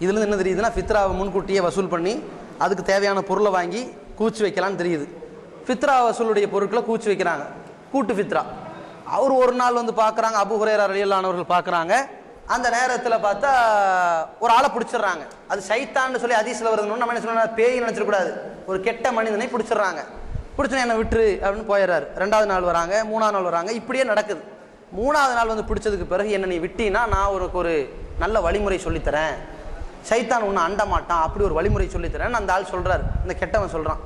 இதுல இருந்து என்ன தெரியுதுன்னா, ஃபித்ராவை முன்கூட்டியே வசூல் பண்ணி அதுக்கு தேவையான பொருளை வாங்கி கூச்சி வைக்கலான்னு தெரியுது. ஃபித்ரா வசூலுடைய பொருட்களை கூச்சி வைக்கிறாங்க, கூட்டு ஃபித்ரா. அவர் ஒரு நாள் பார்க்குறாங்க, அபூ ஹுரைரா ரலியல்லாஹு அன்ஹு அவர்கள் பார்க்குறாங்க. அந்த நேரத்தில் பார்த்தா ஒரு ஆளை பிடிச்சிடுறாங்க. அது சைத்தான்னு சொல்லி ஹதீஸ்ல வருதுன்னு நம்ம என்ன சொல்லணும், பேய் நினைச்சிடக்கூடாது, ஒரு கெட்ட மனிதனை பிடிச்சிடுறாங்க. பிடிச்சோன்னா என்ன விட்டுரு அப்படின்னு போயிடுறாரு. 2வது நாள் வராங்க, 3வது நாள் வராங்க, இப்படியே நடக்குது. 3வது நாள் பிடிச்சதுக்கு பிறகு என்ன நீ விட்டீன்னா நான் ஒரு நல்ல வழிமுறை சொல்லித்தரேன், சைத்தான் ஒன்று அண்ட மாட்டான், அப்படி ஒரு வழிமுறை சொல்லித்தரேன் அந்த ஆள் சொல்றாரு, இந்த கெட்டவன் சொல்றான்.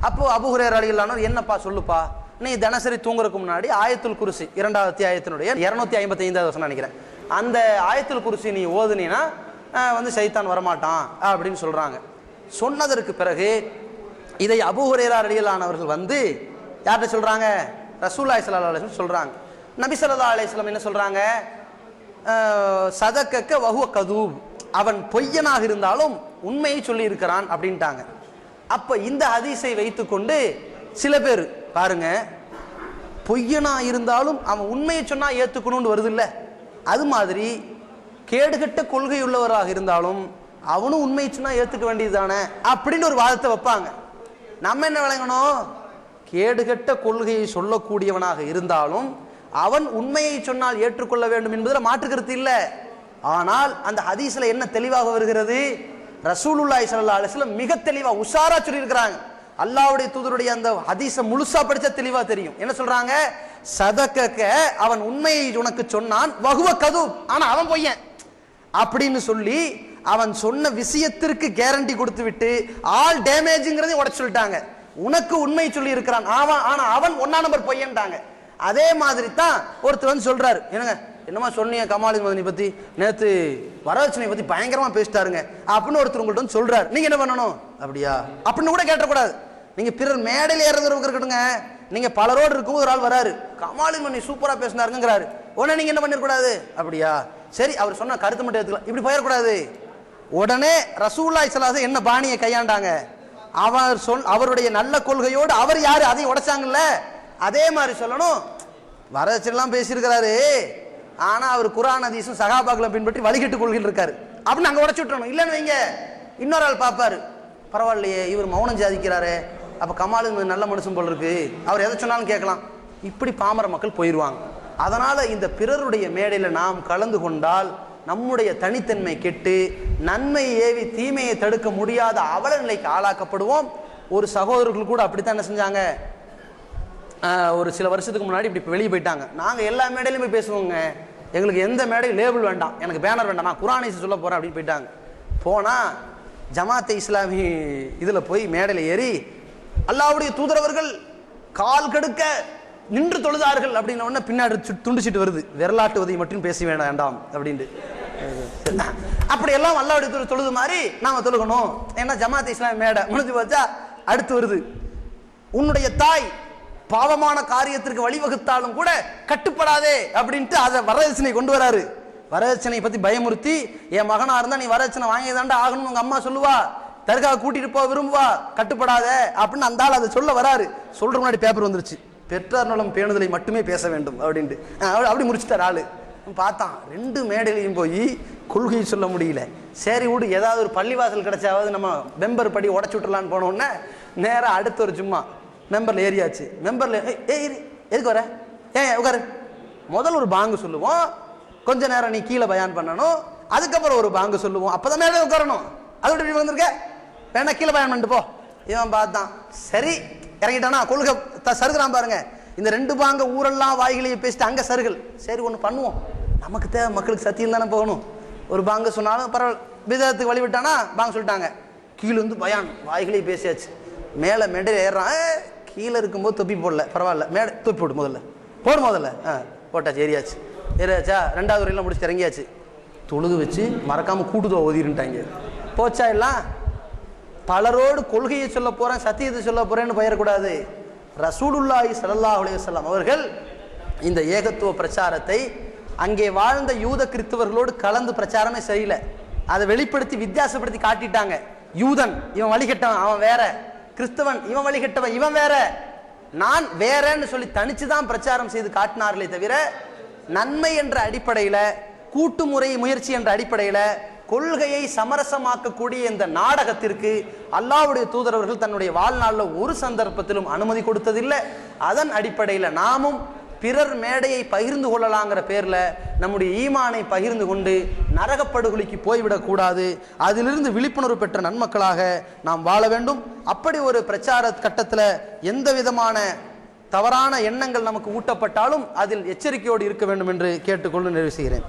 அப்போ அபூ ஹுரைரா ரலியல்லாஹு அன்ஹு என்னப்பா சொல்லுப்பா, நீ தினசரி தூங்குறதுக்கு முன்னாடி ஆயத்துல் குர்சி 2வது அத்தியாயத்தினுடைய 255வது வசனம் நினைக்கிறேன், அந்த ஆயத்துல் குர்சி நீ ஓதுனீனா சைத்தான் வரமாட்டான் அப்படின்னு சொல்றாங்க. சொன்னதற்கு பிறகு இதை அபூ ஹுரைரா ரலியல்லாஹு அன்ஹு அவர்கள் யார்கிட்ட சொல்றாங்க, ரசூலுல்லாஹி ஸல்லல்லாஹு அலைஹி வஸல்லம் சொல்றாங்க. நபி ஸல்லல்லாஹு அலைஹி வஸல்லம் என்ன சொல்றாங்க, சதக்கக்க வஹுவ கதூப், அவன் பொய்யனாக இருந்தாலும் உண்மையை சொல்லி இருக்கிறான் அப்படின்ட்டாங்க. அப்ப இந்த ஹதீஸை வைத்துக்கொண்டு சில பேர் பாருங்க, பொய்யனா இருந்தாலும் அவன் உண்மையை சொன்னா ஏத்துக்கணும்னு வருது இல்ல, அது மாதிரி கேடுகட்ட கொள்கை உள்ளவராக இருந்தாலும் அவனும் உண்மை சொன்னா ஏத்துக்க வேண்டியதுதானே அப்படின்னு ஒரு வாதத்தை வைப்பாங்க. நம்ம என்ன விளங்கணும்? கேடுகட்ட கொள்கையை சொல்லக்கூடியவனாக இருந்தாலும் அவன் உண்மையை சொன்னால் ஏற்றுக்கொள்ள வேண்டும் என்பதில் மாற்று கருத்து இல்லை. ஆனால் அந்த ஹதீஸ்ல என்ன தெளிவாக வருகிறது? ரசூலுல்லாஹி ஸல்லல்லாஹு அலைஹி வஸல்லம் மிக தெளிவா உஷாரா சொல்லியிருக்கிறாங்க. அல்லாஹ்வுடைய தூதருடைய அந்த ஹதீஸை முழுசா படிச்சா தெளிவா தெரியும். என்ன சொல்றாங்க? சதகக, அவன் உண்மையை உனக்கு சொன்னான், வஹுவ கதுப், ஆனா அவன் பொய்யன் அப்படின்னு சொல்லி அவன் சொன்ன விஷயத்திற்கு கேரண்டி கொடுத்து விட்டு ஆல் டேமேஜ்ங்கிறதை உடைச்சு சொல்லிட்டாங்க. உனக்கு உண்மை சொல்லி இருக்கிறான் அவன், ஆனா அவன் 1 நம்பர் பொய்யன்ட்டாங்க. அதே மாதிரி தான் ஒருத்தர் வந்து சொல்றாரு, என்னங்க என்னமா சொன்னீங்க கமாலுதீன் மதனி பத்தி, நேத்து வரதட்சணை பத்தி பயங்கரமா பேசிட்டாருங்க அப்படின்னு ஒருத்தர் உங்கள்ட்ட வந்து சொல்றாரு. நீங்க என்ன பண்ணணும்? அப்படியா அப்படின்னு கூட கேட்டக்கூடாது. நீங்க பிறர் மேடையில் ஏறதுறவங்க இருக்கட்டுங்க, நீங்க பலரோடு இருக்கும் ஒரு ஆள் வராரு, கமாலுதீன் மதனி சூப்பரா பேசினாருங்கிறாரு, உடனே நீங்க என்ன பண்ணிடக்கூடாது? அப்படியா சரி அவர் சொன்ன கருத்து மட்டும் எடுத்துக்கலாம், இப்படி போயிடக்கூடாது. உடனே ரசூலுல்லாஹி ஸல்லல்லாஹு அலைஹி வஸல்லம் என்ன பாணியை கையாண்டாங்க? அவருடைய நல்ல கொள்கையோடு அவர் யாரு அதையும் உடைச்சாங்கல்ல, அதே மாதிரி சொல்லணும். வரதட்சணைலாம் பேசியிருக்கிறாரு, ஆனா அவர் குர்ஆன் ஹதீஸும் சஹாபாக்களை பின்பற்றி வழிகட்டு கொள்கையில் இருக்காரு அப்படின்னு அங்க உடைச்சு விட்டுறணும். இல்லைன்னு வைங்க, இன்னொரு ஆள் பார்ப்பாரு, பரவாயில்லையே இவர் மௌனம் சாதிக்கிறாரு, அப்ப கமாலுதீன் நல்ல மனுஷன் போல் இருக்கு, அவர் எதை சொன்னாலும் கேட்கலாம், இப்படி பாமர மக்கள் போயிடுவாங்க. அதனால இந்த பிறருடைய மேடையில நாம் கலந்து கொண்டால் நம்முடைய தனித்தன்மை கெட்டு நன்மை ஏவி தீமையை தடுக்க முடியாத அவல நிலைக்கு ஆளாக்கப்படுவோம். ஒரு சகோதரர்கள் கூட அப்படித்தான் என்ன செஞ்சாங்க, ஒரு சில வருஷத்துக்கு முன்னாடி இப்படி வெளியே போயிட்டாங்க. நாங்கள் எல்லா மேடையிலும் போய் பேசுவோங்க, எங்களுக்கு எந்த மேடையும் லேபிள் வேண்டாம், எனக்கு பேனர் வேண்டாம், நான் குர்ஆன் ஹதீஸ் சொல்ல போறேன் அப்படின்னு போயிட்டாங்க. போனால் ஜமாத்தை இஸ்லாமி இதில் போய் மேடையில் ஏறி அல்லாஹ்வுடைய தூதரவர்கள் கால் கடுக்க நின்று தொழுதார்கள் அப்படின்ன உடனே பின்னாடி துண்டிச்சிட்டு வருது, விரலாட்டுவதை மட்டும் பேச வேண்டாம் அப்படின்ட்டு. அப்படியெல்லாம் அல்லாஹ்வுடைய தூதர் தொழுது மாதிரி நாம தொழுகணும். ஏன்னா ஜமாத்தை இஸ்லாமி மேடை முடிஞ்சு வச்சா அடுத்து வருது, உன்னுடைய தாய் பாவமான காரியத்திற்கு வழிவகுத்தாலும் கூட கட்டுப்படாதே அப்படின்ட்டு அதை வரதட்சணை கொண்டு வராரு. வரதட்சணை பத்தி பயமுறுத்தி, என் மகனா இருந்தா நீ வரதட்சணை வாங்கி தாண்டா ஆகணும்னு உங்க அம்மா சொல்லுவா, தர்கா கூட்டிட்டு போக விரும்புவா, கட்டுப்படாத அப்படின்னு அந்த ஆள் அதை சொல்ல வராரு. சொல்ற முன்னாடி பேப்பர் வந்துருச்சு, பெற்றார் நலம் பேணுதலை மட்டுமே பேச வேண்டும் அப்படின்ட்டு. அப்படி முடிச்சுட்டார் ஆளு. பார்த்தான் 2 மேடையிலையும் போய் கொள்கையை சொல்ல முடியல. சரி விடு, ஏதாவது ஒரு பள்ளிவாசல் கிடைச்சாவது நம்ம மெம்பர் படி உடச்சு விட்டுலான்னு போனோடனே நேராக அடுத்த ஒரு சும்மா மெம்பர்ல ஏறியாச்சு. மெம்பர்ல எதுக்கு வர, உட்காரு, முதல் ஒரு பாங்கு சொல்லுவோம், கொஞ்ச நேரம் நீ கீழே பயான் பண்ணணும், அதுக்கப்புறம் ஒரு பாங்கு சொல்லுவோம், அப்பதான் மேலே உட்காரணும். அதோட இப்படி வந்திருக்க வேணா கீழே பயான் பண்ணிட்டு போ. இவன் பார்த்தான், சரி இறங்கிட்டானா கொள்கை சருகுறான் பாருங்க. இந்த 2 பாங்க ஊரெல்லாம் வாய்களையே பேசிட்டு அங்க சருகல். சரி ஒன்று பண்ணுவோம், நமக்கு தேவை மக்களுக்கு சத்தியம் தானே போகணும். ஒரு பாங்க சொன்னாலும் பரவாயில்ல, பிதத்துக்கு வழி விட்டானா பாங்க சொல்லிட்டாங்க, கீழே வந்து பயான் வாய்களையே பேசியாச்சு. மேலே மேடையில் ஏறான், கீழே இருக்கும்போது தொப்பி போடல, பரவாயில்ல மேடை தொப்பி போடு, முதல்ல போட்டாச்சு, ஏறியாச்சு. 2வது வரையெல்லாம் முடிச்சு இறங்கியாச்சு. தொழுது வச்சு மறக்காம கூட்டுதோ ஓதிருட்டாங்க. போச்சா எல்லாம்? பலரோடு கொள்கையை சொல்ல போறேன், சத்தியத்தை சொல்ல போறேன்னு பெயரக்கூடாது. ரசூலுல்லாஹி ஸல்லல்லாஹு அலைஹி வஸல்லம் அவர்கள் இந்த ஏகத்துவ பிரச்சாரத்தை அங்கே வாழ்ந்த யூத கிறிஸ்தவர்களோடு கலந்து பிரச்சாரமே செய்யல, அதை வெளிப்படுத்தி வித்தியாசப்படுத்தி காட்டிட்டாங்க. யூதன் இவன் வழிகட்டவன் அவன் வேற, கிறிஸ்தவன் இவன் வழிகட்டவன் இவன் வேற, நான் வேறன்னு சொல்லி தனிச்சுதான் பிரச்சாரம் செய்து காட்டினார்களே தவிர நன்மை என்ற அடிப்படையில, கூட்டுமுறை முயற்சி என்ற அடிப்படையில கொள்கையை சமரசமாக்கக்கூடிய இந்த நாடகத்திற்கு அல்லாஹ்வுடைய தூதரவர்கள் தன்னுடைய வாழ்நாளில் ஒரு சந்தர்ப்பத்திலும் அனுமதி கொடுத்ததில்லை. அதன் அடிப்படையில் நாமும் பிறர் மேடையை பகிர்ந்து கொள்ளலாங்கிற பேர்ல நம்முடைய ஈமானை பகிர்ந்து கொண்டு நரகப்படுகொலிக்கு போய்விடக் கூடாது. அதிலிருந்து விழிப்புணர்வு பெற்ற நன்மக்களாக நாம் வாழ வேண்டும். அப்படி ஒரு பிரச்சார கட்டத்தில் எந்த விதமான தவறான எண்ணங்கள் நமக்கு ஊட்டப்பட்டாலும் அதில் எச்சரிக்கையோடு இருக்க வேண்டும் என்று கேட்டுக்கொண்டு நிறைவு செய்கிறேன்.